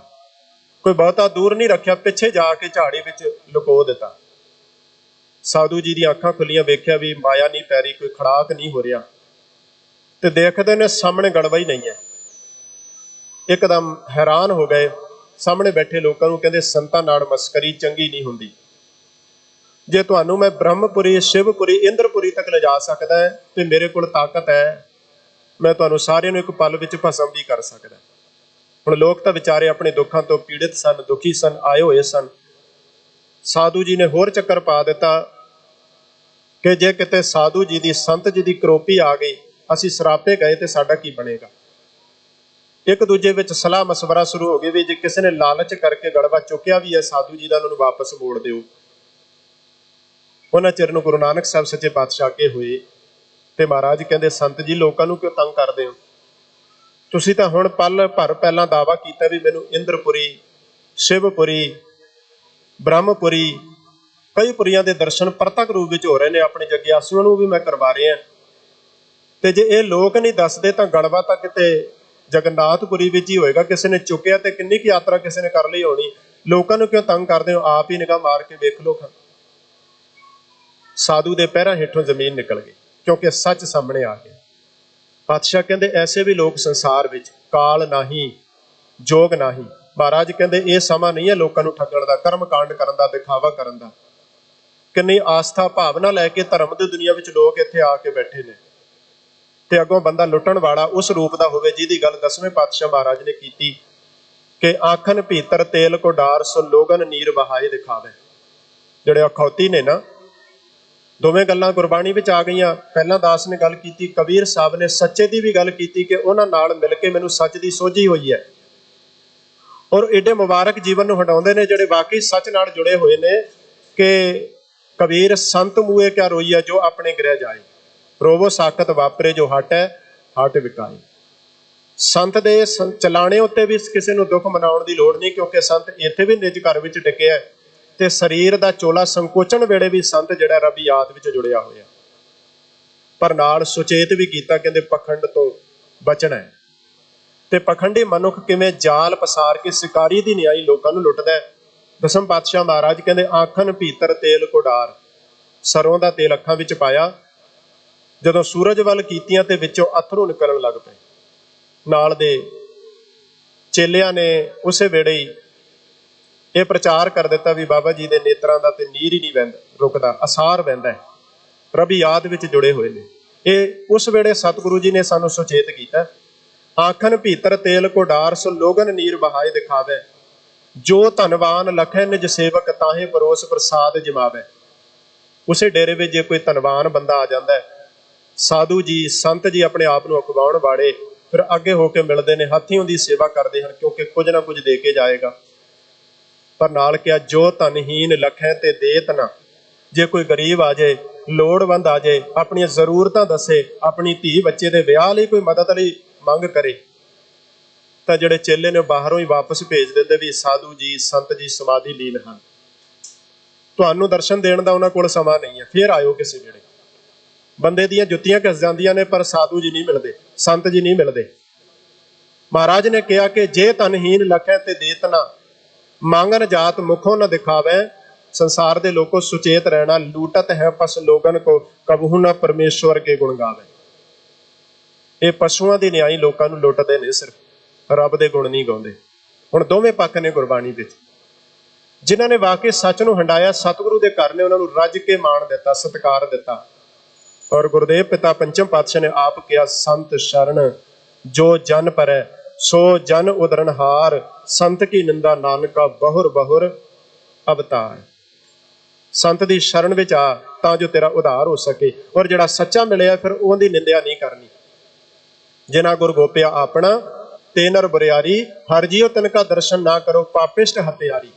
Speaker 1: ਕੋਈ ਬਹੁਤਾ ਦੂਰ ਨਹੀਂ ਰੱਖਿਆ, ਪਿੱਛੇ ਜਾ ਕੇ ਝਾੜੀ ਵਿੱਚ ਲੁਕੋ ਦਿੱਤਾ। ਸਾਧੂ ਜੀ ਦੀਆਂ ਅੱਖਾਂ ਖੁੱਲੀਆਂ, ਵੇਖਿਆ ਵੀ ਮਾਇਆ ਨਹੀਂ ਪੈ ਰਹੀ, ਕੋਈ ਖੜਾਕ ਨਹੀਂ ਹੋ ਰਿਹਾ, ਤੇ ਦੇਖਦੇ ਨੇ ਸਾਹਮਣੇ ਗੜਵਾ ਹੀ ਨਹੀਂ ਹੈ। ਇੱਕਦਮ ਹੈਰਾਨ ਹੋ ਗਏ। ਸਾਹਮਣੇ ਬੈਠੇ ਲੋਕਾਂ ਨੂੰ ਕਹਿੰਦੇ, ਸੰਤਾਂ ਨਾਲ ਮਸਕਰੀ ਚੰਗੀ ਨਹੀਂ ਹੁੰਦੀ। ਜੇ ਤੁਹਾਨੂੰ ਮੈਂ ਬ੍ਰਹਮਪੁਰੀ, ਸ਼ਿਵਪੁਰੀ, ਇੰਦਰਪੁਰੀ ਤੱਕ ਲਿਜਾ ਸਕਦਾ ਹੈ ਤੇ ਮੇਰੇ ਕੋਲ ਤਾਕਤ ਹੈ, ਮੈਂ ਤੁਹਾਨੂੰ ਸਾਰਿਆਂ ਨੂੰ ਇੱਕ ਪਲ ਵਿੱਚ ਭਸਮ ਵੀ ਕਰ ਸਕਦਾ। ਹੁਣ ਲੋਕ ਤਾਂ ਵਿਚਾਰੇ ਆਪਣੇ ਦੁੱਖਾਂ ਤੋਂ ਪੀੜਿਤ ਸਨ, ਦੁਖੀ ਸਨ, ਆਏ ਹੋਏ ਸਨ। ਸਾਧੂ ਜੀ ਨੇ ਹੋਰ ਚੱਕਰ ਪਾ ਦਿੱਤਾ ਕਿ ਜੇ ਕਿਤੇ ਸਾਧੂ ਜੀ ਦੀ, ਸੰਤ ਜੀ ਦੀ ਕਰੋਪੀ ਆ ਗਈ, ਅਸੀਂ ਸਰਾਪੇ ਗਏ ਤੇ ਸਾਡਾ ਕੀ ਬਣੇਗਾ। ਇੱਕ ਦੂਜੇ ਵਿੱਚ ਸਲਾਹ ਮਸ਼ਵਰਾ ਸ਼ੁਰੂ ਹੋ ਗਈ ਵੀ ਜੇ ਕਿਸੇ ਨੇ ਲਾਲਚ ਕਰਕੇ ਗੜਵਾ ਚੁੱਕਿਆ ਵੀ ਹੈ ਸਾਧੂ ਜੀ ਦਾ, ਉਹਨਾਂ ਨੂੰ ਵਾਪਸ ਮੋੜ ਦਿਓ। ਉਹਨਾਂ ਚਿਰ ਨੂੰ ਗੁਰੂ ਨਾਨਕ ਸਾਹਿਬ ਸੱਚੇ ਪਾਤਸ਼ਾਹ ਅੱਗੇ ਹੋਏ ਤੇ ਮਹਾਰਾਜ ਕਹਿੰਦੇ, ਸੰਤ ਜੀ ਲੋਕਾਂ ਨੂੰ ਕਿਉਂ ਤੰਗ ਕਰਦੇ ਹੋ? ਤੁਸੀਂ ਤਾਂ ਹੁਣ ਪਲ ਭਰ ਪਹਿਲਾਂ ਦਾਅਵਾ ਕੀਤਾ ਵੀ ਮੈਨੂੰ ਇੰਦਰਪੁਰੀ, ਸ਼ਿਵਪੁਰੀ, ਬ੍ਰਹਮਪੁਰੀ, ਕਈ ਪੁਰੀਆਂ ਦੇ ਦਰਸ਼ਨ ਪ੍ਰਤੱਖ ਰੂਪ ਵਿੱਚ ਹੋ ਰਹੇ ਨੇ, ਆਪਣੇ ਜਗਿਆਸੂਆਂ ਨੂੰ ਵੀ ਮੈਂ ਕਰਵਾ ਰਿਹਾ। ਤੇ ਜੇ ਇਹ ਲੋਕ ਨਹੀਂ ਦੱਸਦੇ ਤਾਂ ਗੜਵਾ ਤਾਂ ਕਿਤੇ ਜਗਨਨਾਥਪੁਰੀ ਵਿੱਚ ਹੀ ਹੋਏਗਾ। ਕਿਸੇ ਨੇ ਚੁੱਕਿਆ ਤੇ ਕਿੰਨੀ ਕੁ ਯਾਤਰਾ ਕਿਸੇ ਨੇ ਕਰ ਲਈ ਹੋਣੀ। ਲੋਕਾਂ ਨੂੰ ਕਿਉਂ ਤੰਗ ਕਰਦੇ ਹੋ? ਆਪ ਹੀ ਨਿਗਾਹ ਮਾਰ ਕੇ ਵੇਖ ਲੋ। ਸਾਧੂ ਦੇ ਪੈਰਾਂ ਹੇਠੋਂ ਜ਼ਮੀਨ ਨਿਕਲ ਗਈ, ਕਿਉਂਕਿ ਸੱਚ ਸਾਹਮਣੇ ਆ ਗਿਆ। ਪਾਤਸ਼ਾਹ ਕਹਿੰਦੇ, ਐਸੇ ਵੀ ਲੋਕ ਸੰਸਾਰ ਵਿੱਚ, ਕਾਲ ਨਹੀਂ, ਜੋਗ ਨਹੀਂ। ਮਹਾਰਾਜ ਕਹਿੰਦੇ, ਇਹ ਸਮਾਂ ਨਹੀਂ ਹੈ ਲੋਕਾਂ ਨੂੰ ਠੱਗਣ ਦਾ, ਕਰਮ ਕਾਂਡ ਕਰਨ ਦਾ, ਦਿਖਾਵਾ ਕਰਨ ਦਾ। ਕਿੰਨੀ ਆਸਥਾ ਭਾਵਨਾ ਲੈ ਕੇ ਧਰਮ ਦੀ ਦੁਨੀਆ ਵਿੱਚ ਲੋਕ ਇੱਥੇ ਆ ਕੇ ਬੈਠੇ ਨੇ, ਤੇ ਅੱਗੋਂ ਬੰਦਾ ਲੁੱਟਣ ਵਾਲਾ ਉਸ ਰੂਪ ਦਾ ਹੋਵੇ ਜਿਹਦੀ ਗੱਲ 10ਵੇਂ ਪਾਤਸ਼ਾਹ ਮਹਾਰਾਜ ਨੇ ਕੀਤੀ ਕਿ ਆਖਣ ਭੀਤਰ ਤੇਲ ਕੋ ਡਾਰ, ਸੋ ਲੋਗਨ ਨੀਰ ਬਹਾਏ ਦਿਖਾਵੇ। ਜਿਹੜੇ ਅਖੌਤੀ ਨੇ ਨਾ, ਦੋਵੇਂ ਗੱਲਾਂ ਗੁਰਬਾਣੀ ਵਿੱਚ ਆ ਗਈਆਂ। ਪਹਿਲਾਂ ਦਾਸ ਨੇ ਗੱਲ ਕੀਤੀ, ਕਬੀਰ ਸਾਹਿਬ ਨੇ ਸੱਚੇ ਦੀ ਵੀ ਗੱਲ ਕੀਤੀ ਕਿ ਉਹਨਾਂ ਨਾਲ ਮਿਲ ਕੇ ਮੈਨੂੰ ਸੱਚ ਦੀ ਸੋਝੀ ਹੋਈ ਹੈ। ਔਰ ਏਡੇ ਮੁਬਾਰਕ ਜੀਵਨ ਨੂੰ ਹਟਾਉਂਦੇ ਨੇ ਜਿਹੜੇ ਵਾਕਈ ਸੱਚ ਨਾਲ ਜੁੜੇ ਹੋਏ ਨੇ ਕਿ ਕਬੀਰ ਸੰਤ ਮੂਏ ਕਿਆ ਰੋਈਆ, ਜੋ ਆਪਣੇ ਗ੍ਰਹਿ ਜਾਏ, ਰੋਵੋ ਸਾਖਤ ਵਾਪਰੇ, ਜੋ ਹਟ ਹੈ ਹਟ ਵਿਕਾਏ। ਸੰਤ ਦੇ ਚਲਾਣੇ ਉੱਤੇ ਵੀ ਕਿਸੇ ਨੂੰ ਦੁੱਖ ਮਨਾਉਣ ਦੀ ਲੋੜ ਨਹੀਂ, ਕਿਉਂਕਿ ਸੰਤ ਇੱਥੇ ਵੀ ਨਿਜ ਘਰ ਵਿੱਚ ਟਿਕਿਆ ਤੇ ਸਰੀਰ ਦਾ ਚੋਲਾ ਸੰਕੋਚਣ ਵੇਲੇ ਵੀ ਸੰਤ ਜਿਹੜਾ ਰੱਬੀ ਯਾਦ ਵਿੱਚ ਜੁੜਿਆ ਹੋਇਆ। ਪਰ ਨਾਲ ਸੁਚੇਤ ਵੀ ਕੀਤਾ, ਕਹਿੰਦੇ ਪਖੰਡ ਤੋਂ ਬਚਣਾ ਹੈ। ਤੇ ਪਖੰਡੀ ਮਨੁੱਖ ਕਿਵੇਂ ਜਾਲ ਪਸਾਰ ਕੇ ਸ਼ਿਕਾਰੀ ਦੀ ਨਿਆਈ ਲੋਕਾਂ ਨੂੰ ਲੁੱਟਦਾ ਹੈ। ਦਸਮ ਪਾਤਸ਼ਾਹ ਮਹਾਰਾਜ ਕਹਿੰਦੇ, ਆਖਣ ਭੀਤਰ ਤੇਲ ਕੋ ਡਾਰ, ਸਰੋਂ ਦਾ ਤੇਲ ਅੱਖਾਂ ਵਿੱਚ ਪਾਇਆ, ਜਦੋਂ ਸੂਰਜ ਵੱਲ ਕੀਤੀਆਂ ਤੇ ਵਿੱਚੋਂ ਅਥਰੂ ਨਿਕਲਣ ਲੱਗ ਪਏ। ਨਾਲ ਦੇ ਚੇਲਿਆਂ ਨੇ ਉਸੇ ਵੇੜੇ ਹੀ ਇਹ ਪ੍ਰਚਾਰ ਕਰ ਦਿੱਤਾ ਵੀ ਬਾਬਾ ਜੀ ਦੇ ਨੇਤਰਾਂ ਦਾ ਤੇ ਨੀਰ ਹੀ ਨਹੀਂ ਵਹਿੰਦਾ, ਰੁਕਦਾ, ਅਸਾਰ ਵਹਿੰਦਾ ਹੈ, ਰੱਬੀ ਯਾਦ ਵਿੱਚ ਜੁੜੇ ਹੋਏ ਨੇ। ਇਹ ਉਸ ਵੇੜੇ ਸਤਿਗੁਰੂ ਜੀ ਨੇ ਸਾਨੂੰ ਸੁਚੇਤ ਕੀਤਾ, ਆਖਣ ਭੀਤਰ ਤੇਲ ਕੋ ਡਾਰ, ਸੋ ਲੋਗਨ ਨੀਰ ਬਹਾਏ ਦਿਖਾਵੇ, ਜੋ ਧਨਵਾਨ ਲਖੈ ਨਿਜ ਸੇਵਕ, ਤਾਹੇ ਪਰੋਸ ਪ੍ਰਸਾਦ ਜਮਾਵੇ। ਉਸੇ ਡੇਰੇ ਵਿੱਚ ਜੇ ਕੋਈ ਧਨਵਾਨ ਬੰਦਾ ਆ ਜਾਂਦਾ ਹੈ, ਸਾਧੂ ਜੀ, ਸੰਤ ਜੀ ਆਪਣੇ ਆਪ ਨੂੰ ਅਖਵਾਉਣ ਵਾਲੇ ਫਿਰ ਅੱਗੇ ਹੋ ਕੇ ਮਿਲਦੇ ਨੇ, ਹੱਥੀਂ ਉਹਦੀ ਸੇਵਾ ਕਰਦੇ ਹਨ, ਕਿਉਂਕਿ ਕੁਝ ਨਾ ਕੁਝ ਦੇ ਕੇ ਜਾਏਗਾ। ਪਰ ਨਾਲ ਕਿਹਾ, ਜੋ ਧਨਹੀਨ ਲਖੈ ਤੇ ਦੇਤ ਨਾ। ਜੇ ਕੋਈ ਗਰੀਬ ਆ ਜਾਏ, ਲੋੜਵੰਦ ਆ ਜਾਏ, ਆਪਣੀਆਂ ਜ਼ਰੂਰਤਾਂ ਦੱਸੇ, ਆਪਣੀ ਧੀ ਬੱਚੇ ਦੇ ਵਿਆਹ ਲਈ ਕੋਈ ਮਦਦ ਲਈ ਮੰਗ ਕਰੇ, ਤਾਂ ਜਿਹੜੇ ਚੇਲੇ ਨੇ ਬਾਹਰੋਂ ਹੀ ਵਾਪਸ ਭੇਜ ਦਿੰਦੇ ਵੀ ਸਾਧੂ ਜੀ, ਸੰਤ ਜੀ ਸਮਾਧੀ ਲੀਨ ਹਨ, ਤੁਹਾਨੂੰ ਦਰਸ਼ਨ ਦੇਣ ਦਾ ਉਹਨਾਂ ਕੋਲ ਸਮਾਂ ਨਹੀਂ ਹੈ, ਫੇਰ ਆਇਓ ਕਿਸੇ ਵੇਲੇ। ਬੰਦੇ ਦੀਆਂ ਜੁੱਤੀਆਂ ਘਸ ਜਾਂਦੀਆਂ ਨੇ, ਪਰ ਸਾਧੂ ਜੀ ਨਹੀਂ ਮਿਲਦੇ, ਸੰਤ ਜੀ ਨਹੀਂ ਮਿਲਦੇ। ਮਹਾਰਾਜ ਨੇ ਕਿਹਾ ਕਿ ਜੇ ਧਨਹੀਨ ਲਖੈ ਤੇ ਦੇਤ ਨਾ, ਮੰਗਨ ਜਾਤ ਮੁਖੋਂ ਨਾ ਦਿਖਾਵੇ। ਸੰਸਾਰ ਦੇ ਲੋਕੋ ਸੁਚੇਤ ਰਹਿਣਾ, ਲੂਟਤ ਹੈ ਪਸ ਲੋਗਨ ਕੋ, ਕਬਹੂ ਨਾ ਪਰਮੇਸ਼ਵਰ ਕੇ ਗੁਣ ਗਾਵੇ। ਇਹ ਪਸ਼ੂਆਂ ਦੀ ਨਿਆਈ ਲੋਕਾਂ ਨੂੰ ਲੁੱਟਦੇ ਨੇ, ਸਿਰਫ ਰੱਬ ਦੇ ਗੁਣ ਨਹੀਂ ਗਾਉਂਦੇ। ਹੁਣ ਦੋਵੇਂ ਪੱਖ ਨੇ ਗੁਰਬਾਣੀ ਵਿੱਚ। ਜਿਨ੍ਹਾਂ ਨੇ ਵਾਕਈ ਸੱਚ ਨੂੰ ਹੰਡਾਇਆ, ਸਤਿਗੁਰੂ ਦੇ ਘਰ ਨੇ ਉਹਨਾਂ ਨੂੰ ਰੱਜ ਕੇ ਮਾਣ ਦਿੱਤਾ, ਸਤਿਕਾਰ ਦਿੱਤਾ। ਔਰ ਗੁਰਦੇਵ ਪਿਤਾ ਪੰਚਮ ਪਾਤਸ਼ਾਹ ਨੇ ਆਪ ਕਿਹਾ, ਸੰਤ ਸ਼ਰਨ जो जन परै सो जन उदरनहार, संत की निंदा नानका बहुर बहुर अवतार। संत की शरण विच आ तां जो तेरा उधार हो सके। और जिहड़ा सच्चा मिलिया फिर उहदी निंदा नहीं करनी। जिना गुर गोपिया अपना ते नर बुरियारी, हर जियो तिनका दर्शन ना करो पापिष्ट हत्यारी।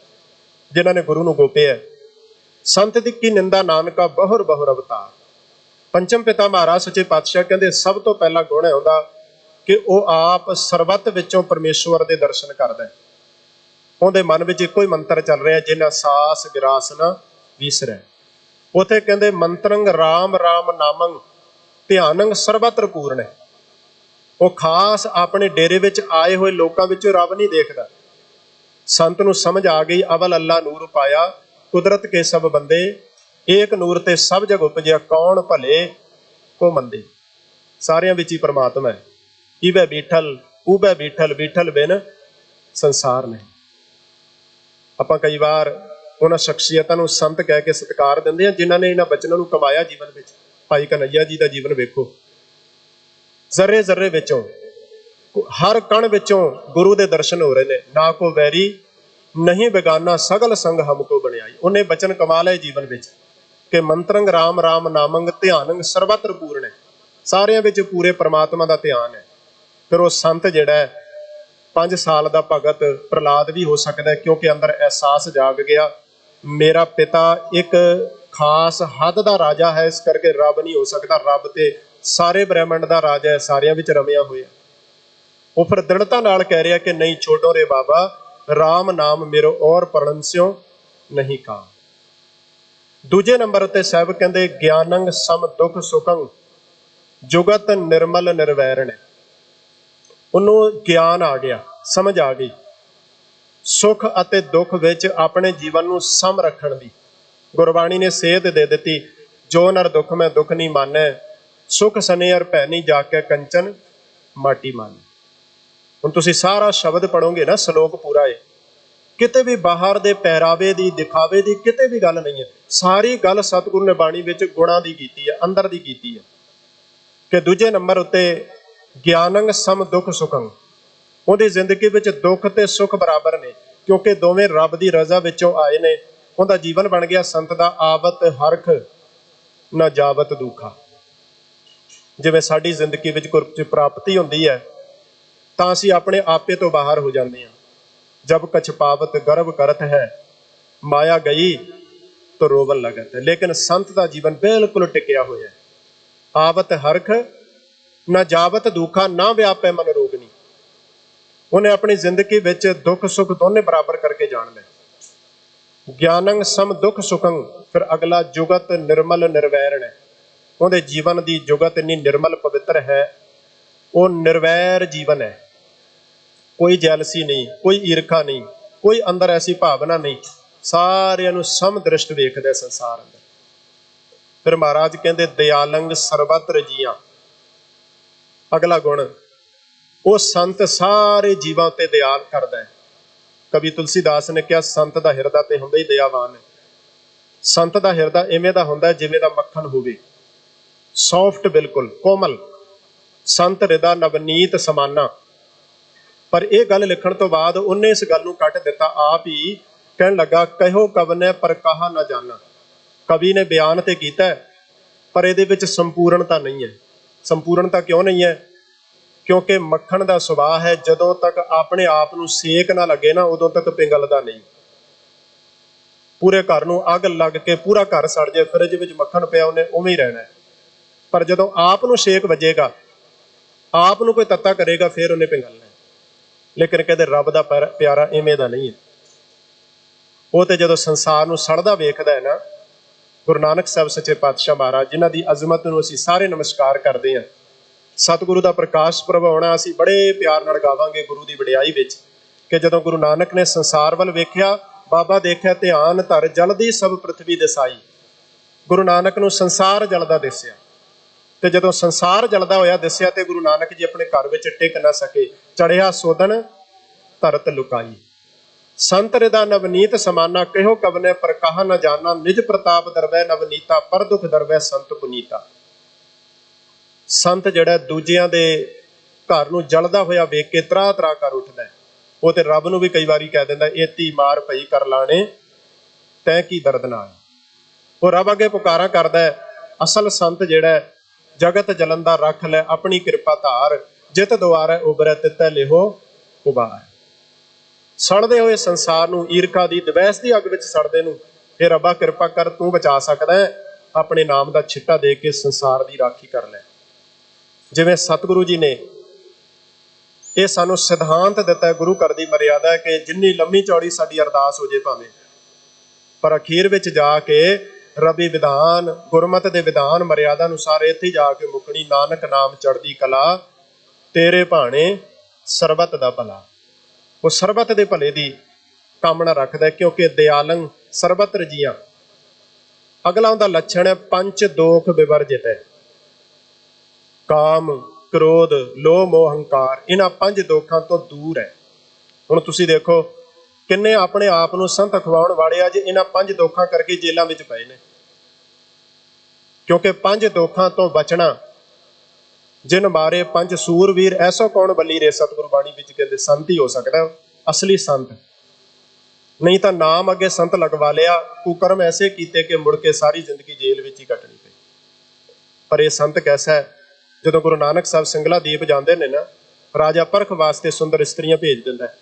Speaker 1: जिन्होंने गुरु नूं गोपिया, संत की निंदा नानका बहुर बहुर अवतार। पंचम पिता महाराज सच्चे पातशाह कहते सब तो पहला गुण है उहदा कि वह आप सरबत विचों परमेश्वर के दर्शन करदा है। उहदे मन विच इक्को ही मंत्र चल रहा है, जिन्ना सास गिरास ना विसरै। उत्थे कहते मंत्रंग राम राम नामंग ध्यानंग सर्वत्र पूर्ण है। वो खास अपने डेरे विच आए हुए लोगों विचों रब नहीं देखता। संत नूं समझ आ गई अवल अल्लाह नूर पाया, कुदरत के सब बंदे, एक नूर ते सब जग उपजिया, कौन भले को मंदे। सारियां विच ही परमात्मा है। इवै बीठल उबै बीठल, बीठल बिन संसार नहीं। आपां कई बार उन्हां शख्सियतां नूं संत कह के सत्कार दिंदे आ जिन्हां ने इन्हां बचनां नूं कमाया जीवन विच। भाई कन्हैया जी दा जीवन वेखो, जर्रे जर्रे विचों हर कण विचों गुरु दे दर्शन हो रहे ने। ना को वैरी नहीं बेगाना, सगल संग हमको बनियाई। उन्हें बचन कमा लए जीवन विच कि मंत्रंग राम राम नामंग ध्यानंग सर्वत्र पूर्ण है। सारियां विच पूरे परमात्मा दा ध्यान है। फिर वो संत जिहड़ा है 5 साल का भगत प्रहलाद भी हो सकता है, क्योंकि अंदर एहसास जाग गया मेरा पिता एक खास हद का राजा है, इस करके रब नहीं हो सकता। रब ते सारे ब्रह्मंड का राजा है, सारियां विच रमिया होया। वो फिर दृढ़ता नाल कह रहा कि नहीं छोड़ो रे बाबा, राम नाम मेरो और प्रणस्यों नहीं का। दूजे नंबर उत्ते साहब कहते ज्ञानंग सम दुख सुखंग जुगत निर्मल निर्वैरण। उन्होंने ज्ञान आ गया, समझ आ गई, सुख अते दुख विच अपने जीवन नूं सम रखण दी गुरबाणी ने सेध दे दी। जो नर दुख में दुख नहीं मानै, सुख सने अर भै नहीं जाके कंचन माटी माने। हुण तुसीं सारा शब्द पढ़ोगे ना, सलोक पूरा है, किते भी बाहर दे पहरावे दी दिखावे दी किते भी गल नहीं है। सारी गल सतगुरु ने बाणी विच गुणां दी कीती है, अंदर दी कीती है। कि दूजे नंबर उत्ते ज्ञानंग सम दुख सुखंग, उहदी जिंदगी विच दुख ते सुख बराबर ने, क्योंकि दोवें रब दी रजा विचों आए ने। उहदा जीवन बन गया संत दा आवत हरख ना जावत दुखा। जिवें साडी जिंदगी विच कुछ प्राप्ति हुंदी है तां असीं अपने आपे तो बाहर हो जाते हैं। जब कछ पावत गर्व करत है, माया गई तो रोवन लगत है। लेकिन संत का जीवन बिल्कुल टिकिया हुआ है। आवत हरख ना जावत दुखा, ना व्यापै मन रोगनी। उन्हें अपनी जिंदगी विच दुख सुख दोने बराबर करके जान लिया। ज्ञानंग सम दुख सुखंग, फिर अगला जुगत निर्मल निर्वैरण है। उहदे जीवन की जुगत इन्नी निर्मल पवित्र है, वो निर्वैर जीवन है। कोई जैलसी नहीं, कोई ईर्खा नहीं, कोई अंदर ऐसी भावना नहीं, सारियां नूं सम दृष्ट वेखदा संसार अंदर। फिर महाराज कहते दयालंग सर्वत्र जियां। अगला गुण, वो संत सारे जीवां उत्ते दयाल करदा है। कवि तुलसीदास ने कहा संत दा हिरदा ते हुंदा ही दयावान है। संत दा हिरदा इवें दा हुंदा जिवें दा मक्खन होवे, सॉफ्ट बिल्कुल कोमल। संत हृदा नवनीत समाना। पर यह गल लिखण तो बाद उन्हें इस गल नूं कट दिता, आप ही कहण लगा कहो कवने पर कहा ना जाना। कवि ने बयान ते कीता है, पर इहदे विच संपूर्णता नहीं है। संपूर्णता क्यों नहीं है? क्योंकि मक्खन का सुभाव है, जदों तक अपने आप नूं सेक ना लगे ना उदों तक पिंगलदा नहीं। पूरे घर नूं अग लग के पूरा घर सड़ जाए, फ्रिज विच मक्खन पिया उन्हें उवें ही रहना है। पर जदों आप नूं सेक वजेगा, आप नूं कोई तत्ता करेगा, फिर उन्हें पिंगलना है। लेकिन कहते रब दा प्यारा इवें दा नहीं है। वो तो जदों संसार नूं सड़दा वेखदा है ना, गुरु नानक साहब सच्चे पातशाह महाराज जिन्हां दी अजमत नूं असीं सारे नमस्कार करते हैं। सतगुरु का प्रकाश पर्व आउणा, असीं बड़े प्यार नाल गावांगे गुरु की वडियाई विच कि जदों गुरु नानक ने संसार वल वेख्या, बाबा देखिया ध्यान धर जलदी सब पृथ्वी दिसाई। गुरु नानक नूं संसार जलदा दिसिया, ते जदों संसार जलदा होया दिसिया ते गुरु नानक जी अपने घर विच टिक ना सके। चढ़िया सोधन धरत लुकाई। संत हृदा नवनीत समाना, कहो कवने पर कहा न जाना। निज प्रताप दरवै नवनीता, पर दुख दरवै संत पुनीता। संत जिहड़ा दूजियां दे घर नूं जलदा होया वेख के तरा तरा कर उठदा है। वो ते रब नूं भी कई वारी कह दिंदा एती मार पई कर लाने तैं की दर्द ना आए। वो रब अगे पुकारा करदा है, असल संत जिहड़ा है, जगत जलंदा रख लै अपनी कृपा धार, जित द्वारे उबरै तितै लिहो उबार। सड़दे होए संसार नूं ईरखा दी दवैस दी अग विच सड़दे नूं हे रब्बा कृपा कर, तू बचा सकदा है, अपने नाम दा छिट्टा दे के संसार दी राखी कर लै। जिवें सतगुरु जी ने ये सानू सिद्धांत दिता है, गुरु घर दी मर्यादा है कि जिन्नी लम्मी चौड़ी साडी अरदास हो जाए भावें, पर अखीर विच जाके रबी विधान गुरमत दे विधान मर्यादा अनुसार इत्थे जाके मुकनी, नानक नाम चढ़दी कला तेरे भाणे सरबत दा भला। वो सरबत दे भले दी कामना रखदा है, क्योंकि दयालंग सरबत रजियां। अगला उहदा लक्षण है पंच दोख विवर्जित है, काम क्रोध लोह मोह हंकार, इन्हां पंज दोखां तो दूर है। हुण तुसीं देखो किन्ने अपने आप नूं संत अखवाउण वाले अज इन्हां पंज दोखां करके जेलां विच पए ने, क्योंकि पंज दोखां तो बचना जिन मारे पंज सूरवीर ऐसो कौन बली रे, सतगुरु बाणी विच कहंदे संत ही हो सकदा असली संत, नहीं तो नाम अगे संत लगवा लिया, कुकर्म ऐसे कीते कि मुड़ के सारी जिंदगी जेल विच ही कटनी पई। पर यह संत कैसा है, जदों गुरु नानक साहब सिंगला दीप जाते हैं ना, राजा परख वास्ते सुंदर इस्त्रियां भेज दिंदा है।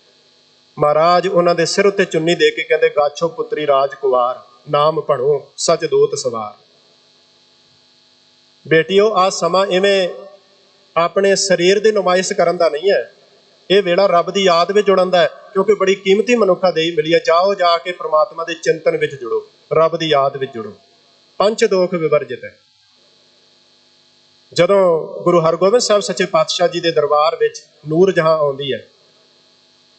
Speaker 1: महाराज उन्हां दे सिर उत्ते चुन्नी दे के कहंदे गाछो पुत्री राज कुवार, नाम भणो सच दोत सवार। बेटियो आ समा इवें अपने शरीर की नुमाइश करन दा नहीं है, ये वेला रब की याद में जुड़न दा है, क्योंकि बड़ी कीमती मनुखा देई मिली है। जाओ जाके परमात्मा के चिंतन विच जुड़ो, रब की याद विच जुड़ो। पंच दोख विवर्जित है। जदों गुरु हरगोबिंद साहब सच्चे पातशाह जी के दरबार विच नूर जहां आउंदी है,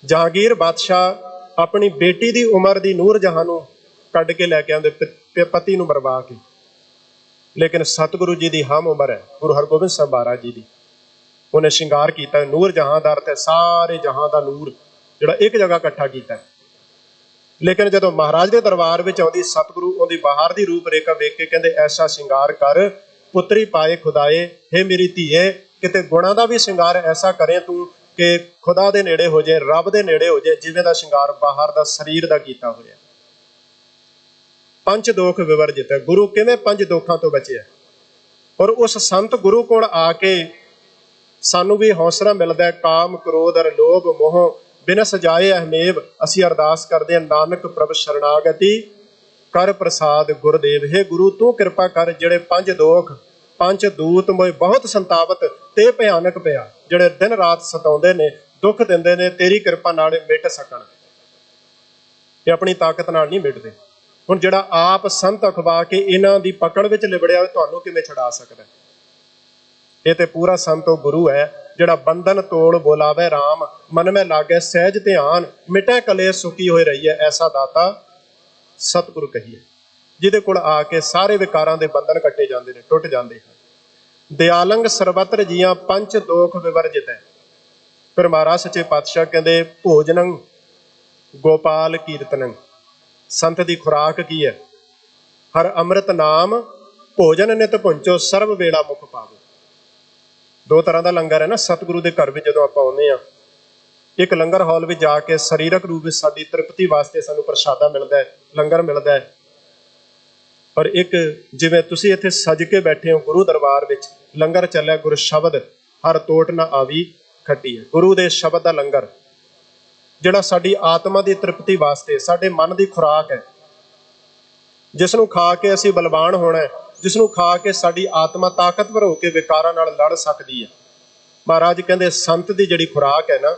Speaker 1: जहांगीर बादशाह अपनी बेटी की उम्र की नूर जहां नूं कढ के लैके आउंदे पति नूं मरवा के, लेकिन सतगुरु जी की हम उम्र है गुरु हरगोबिंद साहब महाराज जी की, उन्हें श्रृंगार किया नूर जहां दा अर्थ है सारे जहां का नूर जिहड़ा एक जगह इकट्ठा किया। लेकिन जदों महाराज के दरबार में आउंदी सतगुरु उहदी बाहर की रूप रेखा वेख के कहंदे ऐसा श्रृंगार कर पुत्री पाए खुदाए, हे मेरी धीए किते गुणा का भी श्रृंगार ऐसा करें तू कि खुदा दे नेड़े हो जाए, रब दे नेड़े हो जाए, जिवें दा श्रृंगार बाहर दा शरीर दा कीता होया। पंच दोख विवर्जित है। गुरु किवें पंच दोखां तो बचे, और उस संत गुरु कोल आके सानू भी हौसला मिलता है। काम क्रोध और लोभ मोह बिन सजाए अहमेव, असी अरदास करते हैं नानक प्रभ शरणागति कर प्रसाद गुरदेव। हे गुरु तू कृपा कर, जिहड़े पंज दोख पंच दूत मोए बहुत संतावत ते भयानक पिया, जिहड़े दिन रात सताउंदे ने दुख दिंदे ने, तेरी कृपा नाल मिट सकण। ये अपनी ताकत नाल नहीं मिटदे। हुण जिहड़ा आप संत अखवा के इन्हां दी पकड़ विच लिबड़िया होवे, तुहानूं किवें छुड़ा सकदा? ये तो पूरा संत गुरु है, जिहड़ा बंधन तोड़ बोलावे राम, मन में लागे सहज ध्यान, मिटे कले सुखी होए रही है, ऐसा दाता सतगुरु कहिए, जिहदे कोल आके सारे विकारां दे बंधन कट्टे जांदे ने, टुट जांदे हैं। दयालंग सर्वत्र जियां पंच दोख विवर्जित है। फिर महाराज सच्चे पातशाह कहंदे भोजनं गोपाल कीर्तनं, संत दी खुराक की है? हर अमृत नाम भोजन नित पुंचो, सर्व वेला मुख पावो। दो तरह का लंगर है ना सतगुरु के घर में जो आप आने, एक लंगर हॉल में जाके शरीरक रूप में साड़ी तृप्ति वास्ते सानू प्रसादा मिलता है, लंगर मिलता है, और एक जिवें तुसीं इत्थे सज के बैठे हो गुरु दरबार में लंगर चलिया, गुरु शब्द हर तोट ना आवी खट्टी है। गुरु के शब्द का लंगर जिहड़ा साडी आत्मा की तृप्ति वास्ते साडे मन की खुराक है, जिसनों खा के असीं बलवान होना है, जिसनों खा के साडी आत्मा ताकतवर होकर विकारां नाल लड़ सकती है। महाराज कहंदे संत की जिहड़ी खुराक है ना,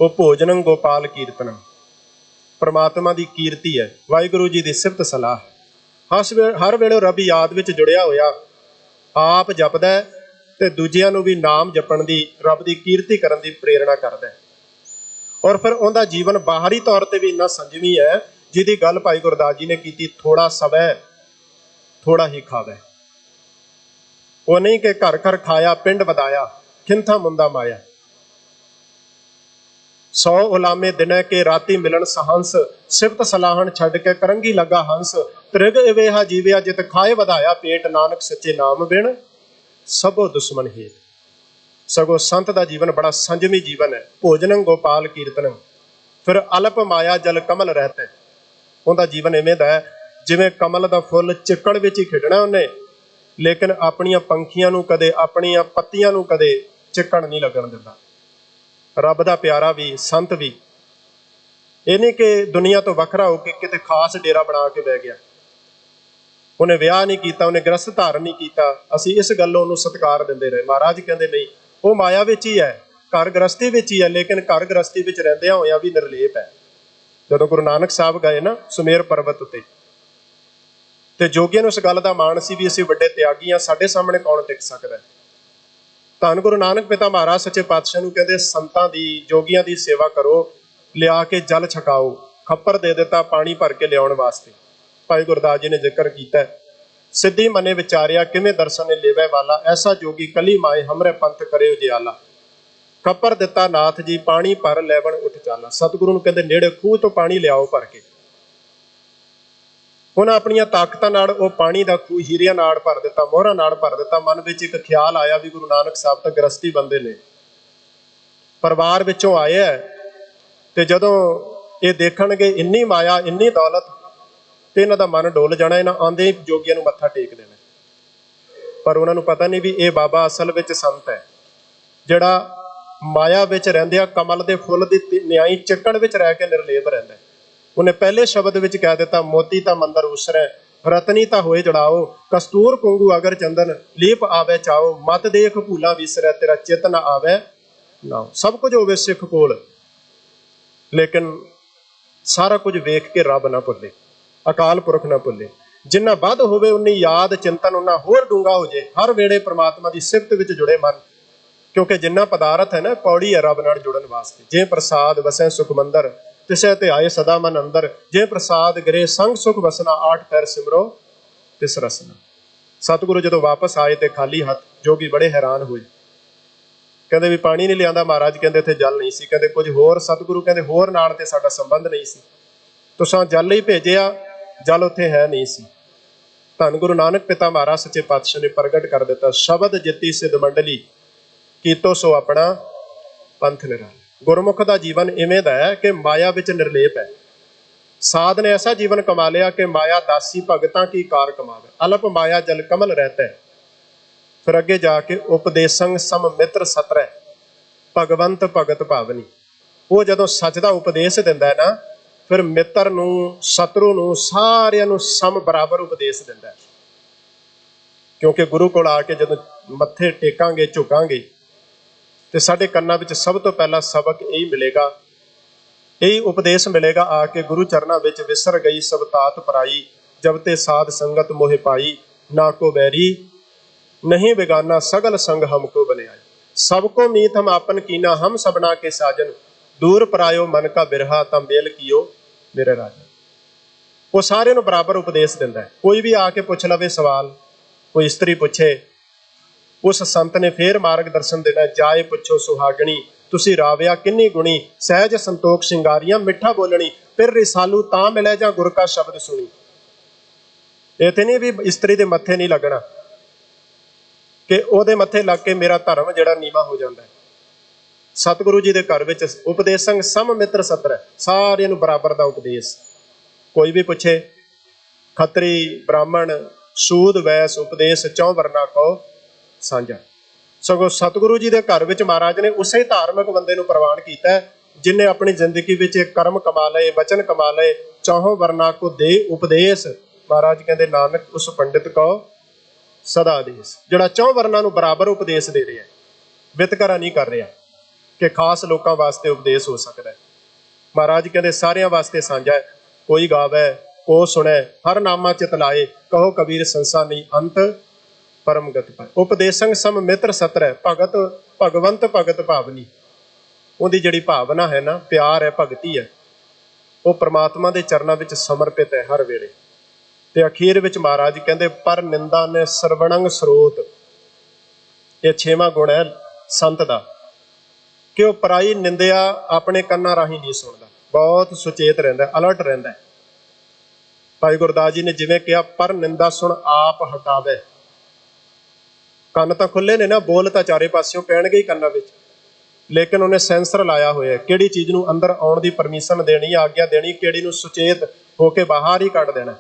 Speaker 1: वो भोजनं गोपाल कीर्तनं, परमात्मा की कीर्ति है, वाहिगुरू जी की सिफत सलाह। हर वेले रब याद विच जुड़िया होया आप जपदा है ते दूजियां नूं भी नाम जपण दी, रब की कीर्ति करन दी प्रेरणा करदा है। और फिर उनका जीवन बाहरी तौर पर भी इन्ना संजमी है, जिहदी गल भाई गुरदास जी ने की, थोड़ा सवै थोड़ा ही खावे। वो नहीं कि घर घर खाया पिंड वधाया, खिंथा मुंदा माया। 100 उलामे दिने के राती मिलन सहंस, सिफत सलाहन छड़ के करंगी लगा हंस। त्रिग इवेहा जीविया जित खाए वधाया पेट, नानक सच्चे नाम बिन सबो दुश्मन हेत। ਸਗੋਂ ਸੰਤ ਦਾ ਜੀਵਨ ਬੜਾ ਸੰਜਮੀ ਜੀਵਨ ਹੈ। ਭੋਜਨੰ ਗੋਪਾਲ ਕੀਰਤਨੰ, ਫਿਰ ਅਲਪ ਮਾਇਆ ਜਲ ਕਮਲ ਰਹਿਤੈ। ਉਹਦਾ ਜੀਵਨ ਇਵੇਂ ਦਾ ਹੈ ਜਿਵੇਂ ਕਮਲ ਦਾ ਫੁੱਲ ਚਿੱਕੜ ਵਿੱਚ ਹੀ ਖਿੜਨਾ ਉਹਨੇ, ਲੇਕਿਨ ਆਪਣੀਆਂ ਪੰਖੀਆਂ ਨੂੰ ਕਦੇ, ਆਪਣੀਆਂ ਪੱਤੀਆਂ ਨੂੰ ਕਦੇ ਚਿੱਕੜ ਨਹੀਂ ਲੱਗਣ ਦਿੰਦਾ। ਰੱਬ ਦਾ ਪਿਆਰਾ ਵੀ, ਸੰਤ ਵੀ। ਇਹ ਨਹੀਂ ਕਿ ਦੁਨੀਆ ਤੋਂ ਵੱਖਰਾ ਹੋ ਕੇ ਕਿਤੇ ਖਾਸ ਡੇਰਾ ਬਣਾ ਕੇ ਬਹਿ ਗਿਆ। ਉਹਨੇ ਵਿਆਹ ਨਹੀਂ ਕੀਤਾ, ਉਹਨੇ ਗ੍ਰਸਥ ਧਾਰਨ ਨਹੀਂ ਕੀਤਾ। ਅਸੀਂ ਇਸ ਗੱਲੋਂ ਉਹਨੂੰ ਸਤਿਕਾਰ ਦਿੰਦੇ ਰਹੇ। ਮਹਾਰਾਜ ਕਹਿੰਦੇ ਨਹੀਂ, ਉਹ ਮਾਇਆ ਵਿੱਚ ਹੀ ਹੈ, ਘਰ ਗ੍ਰਸਥੀ ਵਿੱਚ ਹੀ ਹੈ, ਲੇਕਿਨ ਘਰ ਗ੍ਰਸਥੀ ਵਿੱਚ ਰਹਿੰਦਿਆਂ ਹੋਇਆਂ ਵੀ ਨਿਰਲੇਪ ਹੈ। ਜਦੋਂ ਗੁਰੂ ਨਾਨਕ ਸਾਹਿਬ ਗਏ ਨਾ ਸੁਮੇਰ ਪਰਬਤ ਉੱਤੇ, ਤੇ ਜੋਗੀਆਂ ਨੂੰ ਇਸ ਗੱਲ ਦਾ ਮਾਣ ਸੀ ਵੀ ਅਸੀਂ ਵੱਡੇ ਤਿਆਗੀ ਹਾਂ, ਸਾਡੇ ਸਾਹਮਣੇ ਕੌਣ ਟਿਕ ਸਕਦਾ। ਧੰਨ ਗੁਰੂ ਨਾਨਕ ਪਿਤਾ ਮਹਾਰਾਜ ਸੱਚੇ ਪਾਤਸ਼ਾਹ ਨੂੰ ਕਹਿੰਦੇ ਸੰਤਾਂ ਦੀ, ਜੋਗੀਆਂ ਦੀ ਸੇਵਾ ਕਰੋ, ਲਿਆ ਕੇ ਜਲ ਛਕਾਓ। ਖੱਪਰ ਦੇ ਦਿੱਤਾ ਪਾਣੀ ਭਰ ਕੇ ਲਿਆਉਣ ਵਾਸਤੇ। ਭਾਈ ਗੁਰਦਾਸ ਜੀ ਨੇ ਜ਼ਿਕਰ ਕੀਤਾ, ਸਿੱਧੀ ਮਨੇ ਵਿਚਾਰਿਆ ਕਿਵੇਂ ਦਰਸ਼ਨ ਨੇ ਲੇਵੈ ਵਾਲਾ, ਐਸਾ ਜੋਗੀ ਕਲੀ ਮਾਏ ਹਮਰੇ ਪੰਥ ਕਰੇ ਉਜਿਆਲਾ। ਖੱਪਰ ਦਿੱਤਾ ਨਾਥ ਜੀ ਪਾਣੀ ਭਰ ਲੈਵਣ ਉੱਠ ਚਾਲਾ। ਸਤਿਗੁਰੂ ਨੂੰ ਕਹਿੰਦੇ ਨੇੜੇ ਖੂਹ ਤੋਂ ਪਾਣੀ ਲਿਆਓ ਭਰ ਕੇ। ਉਹਨਾਂ ਆਪਣੀਆਂ ਤਾਕਤਾਂ ਨਾਲ ਉਹ ਪਾਣੀ ਦਾ ਖੂਹ ਹੀਰਿਆਂ ਨਾਲ ਭਰ ਦਿੱਤਾ, ਮੋਹਰਾਂ ਨਾਲ ਭਰ ਦਿੱਤਾ। ਮਨ ਵਿੱਚ ਇੱਕ ਖਿਆਲ ਆਇਆ ਵੀ ਗੁਰੂ ਨਾਨਕ ਸਾਹਿਬ ਤਾਂ ਗ੍ਰਸਤੀ ਬੰਦੇ ਨੇ, ਪਰਿਵਾਰ ਵਿੱਚੋਂ ਆਏ ਹੈ, ਤੇ ਜਦੋਂ ਇਹ ਦੇਖਣਗੇ ਇੰਨੀ ਮਾਇਆ, ਇੰਨੀ ਦੌਲਤ, ਤੇ ਇਹਨਾਂ ਦਾ ਮਨ ਡੋਲ ਜਾਣਾ। ਇਹਨਾਂ ਆਉਂਦੇ ਜੋਗੀਆਂ ਨੂੰ ਮੱਥਾ ਟੇਕ ਦੇਣਾ। ਪਰ ਉਹਨਾਂ ਨੂੰ ਪਤਾ ਨਹੀਂ ਵੀ ਇਹ ਬਾਬਾ ਅਸਲ ਵਿੱਚ ਸੰਤ ਹੈ, ਜਿਹੜਾ ਮਾਇਆ ਵਿੱਚ ਰਹਿੰਦਿਆਂ ਕਮਲ ਦੇ ਫੁੱਲ ਦੀ ਨਿਆਈ ਚਿੱਕੜ ਵਿੱਚ ਰਹਿ ਕੇ ਨਿਰਲੇਪ ਰਹਿੰਦਾ। ਉਹਨੇ ਪਹਿਲੇ ਸ਼ਬਦ ਵਿੱਚ ਕਹਿ ਦਿੱਤਾ, ਮੋਤੀ ਤਾਂ ਮੰਦਰ ਉਸਰੈ, ਰਤਨੀ ਤਾਂ ਹੋਏ ਜੜਾਓ, ਕਸਤੂਰ ਕੁੰਗੂ ਅਗਰ ਚੰਦਨ, ਲੀਪ ਆਵੇ ਚਾਓ, ਮਤ ਦੇਖ ਭੂਲਾ ਵਿਸਰੈ, ਤੇਰਾ ਚਿਤ ਨਾ ਆਵੇ ਨਾ। ਸਭ ਕੁਝ ਹੋਵੇ ਸਿੱਖ ਕੋਲ, ਲੇਕਿਨ ਸਾਰਾ ਕੁਝ ਵੇਖ ਕੇ ਰੱਬ ਨਾ ਭੁੱਲੇ, ਅਕਾਲ ਪੁਰਖ ਨਾ ਭੁੱਲੇ। ਜਿੰਨਾ ਵੱਧ ਹੋਵੇ ਉਨੀ ਯਾਦ ਚਿੰਤਨ ਉਨਾ ਹੋਰ ਡੂੰਘਾ ਹੋ ਜੇ। ਹਰ ਵੇਲੇ ਪ੍ਰਮਾਤਮਾ ਦੀ ਸਿਫਤ ਵਿੱਚ ਜੁੜੇ ਮਨ, ਕਿਉਂਕਿ ਜਿੰਨਾ ਪਦਾਰਥ ਹੈ ਨਾ, ਪੌੜੀ ਹੈ ਰੱਬ ਨਾਲ ਜੁੜਨ ਵਾਸਤੇ। ਜੇ ਪ੍ਰਸਾਦ ਵਸੈ ਸੁਖ ਮੰਦਰ, ਤਿਸੈ ਤੇ ਆਏ ਸਦਾ ਮਨ ਅੰਦਰ। ਜੇ ਪ੍ਰਸਾਦ ਗਰੇ ਸੰਗ ਸੁਖ ਵਸਨਾ, ਆਠ ਪੈਰ ਸਿਮਰੋ ਤਿਸ ਰਸਨਾ। ਸਤਿਗੁਰੂ ਜਦੋਂ ਵਾਪਸ ਆਏ ਤੇ ਖਾਲੀ ਹੱਥ, ਜੋਗੀ ਬੜੇ ਹੈਰਾਨ ਹੋਏ। ਕਹਿੰਦੇ ਵੀ ਪਾਣੀ ਨਹੀਂ ਲਿਆਂਦਾ। ਮਹਾਰਾਜ ਕਹਿੰਦੇ ਉੱਥੇ ਜਲ ਨਹੀਂ ਸੀ। ਕਹਿੰਦੇ ਕੁਝ ਹੋਰ। ਸਤਿਗੁਰੂ ਕਹਿੰਦੇ ਹੋਰ ਨਾਲ ਤੇ ਸਾਡਾ ਸੰਬੰਧ ਨਹੀਂ ਸੀ, ਤੁਸਾਂ ਜਲ ਹੀ ਭੇਜਿਆ, ਜਲ ਉੱਥੇ ਹੈ ਨਹੀਂ ਸੀ। ਧੰਨ ਗੁਰੂ ਨਾਨਕ ਪਿਤਾ ਮਹਾਰਾਜ ਸੱਚੇ ਪਾਤਸ਼ਾਹ ਨੇ ਪ੍ਰਗਟ ਕਰ ਦਿੱਤਾ, ਸ਼ਬਦ ਜਿੱਤੀ ਸਿੱਧ ਮੰਡਲੀ, ਕੀਤੋ ਸੋ ਆਪਣਾ ਪੰਥ ਨਿਰਾਲਾ। ਗੁਰਮੁਖ ਦਾ ਜੀਵਨ ਇਵੇਂ ਦਾ ਹੈ ਕਿ ਮਾਇਆ ਵਿੱਚ ਨਿਰਲੇਪ ਹੈ। ਸਾਧ ਨੇ ਐਸਾ ਜੀਵਨ ਕਮਾ ਲਿਆ ਕਿ ਮਾਇਆ ਦਾਸੀ ਭਗਤਾਂ ਕੀ ਕਾਰ ਕਮਾਵੇ, ਅਲਪ ਮਾਇਆ ਜਲ ਕਮਲ ਰਹਿਤਾ। ਫਿਰ ਅੱਗੇ ਜਾ ਕੇ ਉਪਦੇਸੰਗ ਸਮ ਮਿੱਤਰ ਸਤਰੈ, ਭਗਵੰਤ ਭਗਤ ਭਾਵਨੀ। ਉਹ ਜਦੋਂ ਸੱਚ ਦਾ ਉਪਦੇਸ਼ ਦਿੰਦਾ ਹੈ ਨਾ, ਫਿਰ ਮਿੱਤਰ ਨੂੰ, ਸ਼ਤਰੂ ਨੂੰ, ਸਾਰਿਆਂ ਨੂੰ ਸਮ ਬਰਾਬਰ ਉਪਦੇਸ਼ ਦਿੰਦਾ ਹੈ। ਕਿਉਂਕਿ ਗੁਰੂ ਕੋਲ ਆ ਕੇ ਜਦੋਂ ਮੱਥੇ ਟੇਕਾਂਗੇ, ਝੁਕਾਂਗੇ, ਤੇ ਸਾਡੇ ਕੰਨਾਂ ਵਿੱਚ ਸਭ ਤੋਂ ਪਹਿਲਾ ਸਬਕ ਇਹੀ ਮਿਲੇਗਾ, ਇਹੀ ਉਪਦੇਸ਼ ਮਿਲੇਗਾ ਆ ਕੇ ਗੁਰੂ ਚਰਨਾਂ ਵਿੱਚ। ਵਿਸਰ ਗਈ ਸਭ ਤਾਤ ਪਰਾਈ, ਜਬ ਤੇ ਸਾਧ ਸੰਗਤ ਮੋਹਿ ਪਾਈ, ਨਾ ਕੋ ਬੈਰੀ ਨਹੀਂ ਬੇਗਾਨਾ, ਸਗਲ ਸੰਗ ਹਮਕੋ ਬਨਿਆਈ। ਸਭ ਕੋ ਮੀਤ ਹਮ ਆਪਨ ਕੀਨਾ, ਹਮ ਸਭਨਾ ਕੇ ਸਾਜਨ, ਦੂਰ ਪਰਾਇਓ ਮਨ ਕਾ ਬਿਰਹਾ, ਤਾਂ ਮੇਲ ਕੀਓ ਮੇਰੇ ਰਾਜਨ। ਉਹ ਸਾਰਿਆਂ ਨੂੰ ਬਰਾਬਰ ਉਪਦੇਸ਼ ਦਿੰਦਾ ਹੈ। ਕੋਈ ਵੀ ਆ ਕੇ ਪੁੱਛ ਲਵੇ ਸਵਾਲ, ਕੋਈ ਇਸਤਰੀ ਪੁੱਛੇ, ਉਸ ਸੰਤ ਨੇ ਫੇਰ ਮਾਰਗ ਦਰਸ਼ਨ ਦੇਣਾ। ਜਾਏ ਪੁੱਛੋ ਸੁਹਾਗਣੀ, ਤੁਸੀਂ ਰਾਵਿਆ ਕਿੰਨੀ ਗੁਣੀ, ਸਹਿਜ ਸੰਤੋਖ ਸ਼ਿੰਗਾਰੀਆਂ ਮਿੱਠਾ ਬੋਲਣੀ, ਫਿਰ ਰਿਸਾਲੂ ਤਾਂ ਮਿਲੇ ਜਾਂ ਗੁਰ ਕਾ ਸ਼ਬਦ ਸੁਣੀ। ਇੱਥੇ ਨਹੀਂ ਵੀ ਇਸਤਰੀ ਦੇ ਮੱਥੇ ਨਹੀਂ ਲੱਗਣਾ ਕਿ ਉਹਦੇ ਮੱਥੇ ਲੱਗ ਕੇ ਮੇਰਾ ਧਰਮ ਜਿਹੜਾ ਨੀਵਾਂ ਹੋ ਜਾਂਦਾ ਹੈ। ਸਤਿਗੁਰੂ ਜੀ ਦੇ ਘਰ ਵਿੱਚ ਉਪਦੇਸੰਗ ਸਮ ਮਿੱਤਰ ਸਤਰ, ਸਾਰਿਆਂ ਨੂੰ ਬਰਾਬਰ ਦਾ ਉਪਦੇਸ਼। ਕੋਈ ਵੀ ਪੁੱਛੇ, ਖੱਤਰੀ ਬ੍ਰਾਹਮਣ ਸੂਦ ਵੈਸ ਉਪਦੇਸ਼, ਚੌ ਵਰਨਾ ਕੋ ਸਾਂਝਾ। ਸਗੋਂ ਸਤਿਗੁਰੂ ਜੀ ਦੇ ਘਰ ਵਿੱਚ ਮਹਾਰਾਜ ਨੇ ਉਸੇ ਧਾਰਮਿਕ ਬੰਦੇ ਨੂੰ ਪ੍ਰਵਾਨ ਕੀਤਾ ਜਿਨੇ ਆਪਣੀ ਜ਼ਿੰਦਗੀ ਵਿੱਚ ਕਰਮ ਕਮਾ ਲਏ, ਵਚਨ ਕਮਾ ਲਏ, ਚੌਹਾਂ ਵਰਨਾ ਕੋ ਦੇ ਉਪਦੇਸ਼। ਮਹਾਰਾਜ ਕਹਿੰਦੇ ਨਾਨਕ ਉਸ ਪੰਡਿਤ ਕੋ ਸਦਾ ਆਦੇਸ਼, ਜਿਹੜਾ ਚੌ ਵਰਨਾਂ ਨੂੰ ਬਰਾਬਰ ਉਪਦੇਸ਼ ਦੇ ਰਿਹਾ, ਵਿਤਕਰਾ ਨਹੀਂ ਕਰ ਰਿਹਾ ਕਿ ਖਾਸ ਲੋਕਾਂ ਵਾਸਤੇ ਉਪਦੇਸ਼ ਹੋ ਸਕਦਾ ਹੈ। ਮਹਾਰਾਜ ਕਹਿੰਦੇ ਸਾਰਿਆਂ ਵਾਸਤੇ ਸਾਂਝਾ ਹੈ। ਕੋਈ ਗਾਵੇ ਕੋ ਸੁਣੈ, ਹਰ ਨਾਮਾ ਚਿਤ ਲਾਏ, ਕਹੋ ਕਬੀਰ ਸੰਸਾ ਨਹੀਂ ਅੰਤ ਪਰਮ ਗਤ ਪਾਏ। ਉਪਦੇਸੰਗ ਸਮ ਮਿੱਤਰ ਸਤਰੈ, ਭਗਤ ਭਗਵੰਤ ਭਗਤ ਭਾਵਨੀ। ਉਹਦੀ ਜਿਹੜੀ ਭਾਵਨਾ ਹੈ ਨਾ, ਪਿਆਰ ਹੈ, ਭਗਤੀ ਹੈ, ਉਹ ਪ੍ਰਮਾਤਮਾ ਦੇ ਚਰਨਾਂ ਵਿੱਚ ਸਮਰਪਿਤ ਹੈ ਹਰ ਵੇਲੇ। ਤੇ ਅਖੀਰ ਵਿੱਚ ਮਹਾਰਾਜ ਕਹਿੰਦੇ ਪਰ ਨਿੰਦਾ ਨੇ ਸਰਵਣੰਗ ਸਰੋਤ। ਇਹ 6ਵਾਂ ਗੁਣ ਹੈ ਸੰਤ ਦਾ, ਕਿ ਉਹ ਪਰਾਈ ਨਿੰਦਿਆ ਆਪਣੇ ਕੰਨਾਂ ਰਾਹੀਂ ਨਹੀਂ ਸੁਣਦਾ, ਬਹੁਤ ਸੁਚੇਤ ਰਹਿੰਦਾ, ਅਲਰਟ ਰਹਿੰਦਾ। ਭਾਈ ਗੁਰਦਾਸ ਜੀ ਨੇ ਜਿਵੇਂ ਕਿਹਾ, ਪਰ ਨਿੰਦਾ ਸੁਣ ਆਪ ਹਟਾਵੇ। ਕੰਨ ਤਾਂ ਖੁੱਲੇ ਨੇ ਨਾ, ਬੋਲ ਤਾਂ ਚਾਰੇ ਪਾਸਿਓਂ ਪੈਣਗੇ ਹੀ ਕੰਨਾਂ ਵਿੱਚ, ਲੇਕਿਨ ਉਹਨੇ ਸੈਂਸਰ ਲਾਇਆ ਹੋਇਆ ਕਿਹੜੀ ਚੀਜ਼ ਨੂੰ ਅੰਦਰ ਆਉਣ ਦੀ ਪਰਮਿਸ਼ਨ ਦੇਣੀ, ਆਗਿਆ ਦੇਣੀ, ਕਿਹੜੀ ਨੂੰ ਸੁਚੇਤ ਹੋ ਕੇ ਬਾਹਰ ਹੀ ਕੱਢ ਦੇਣਾ।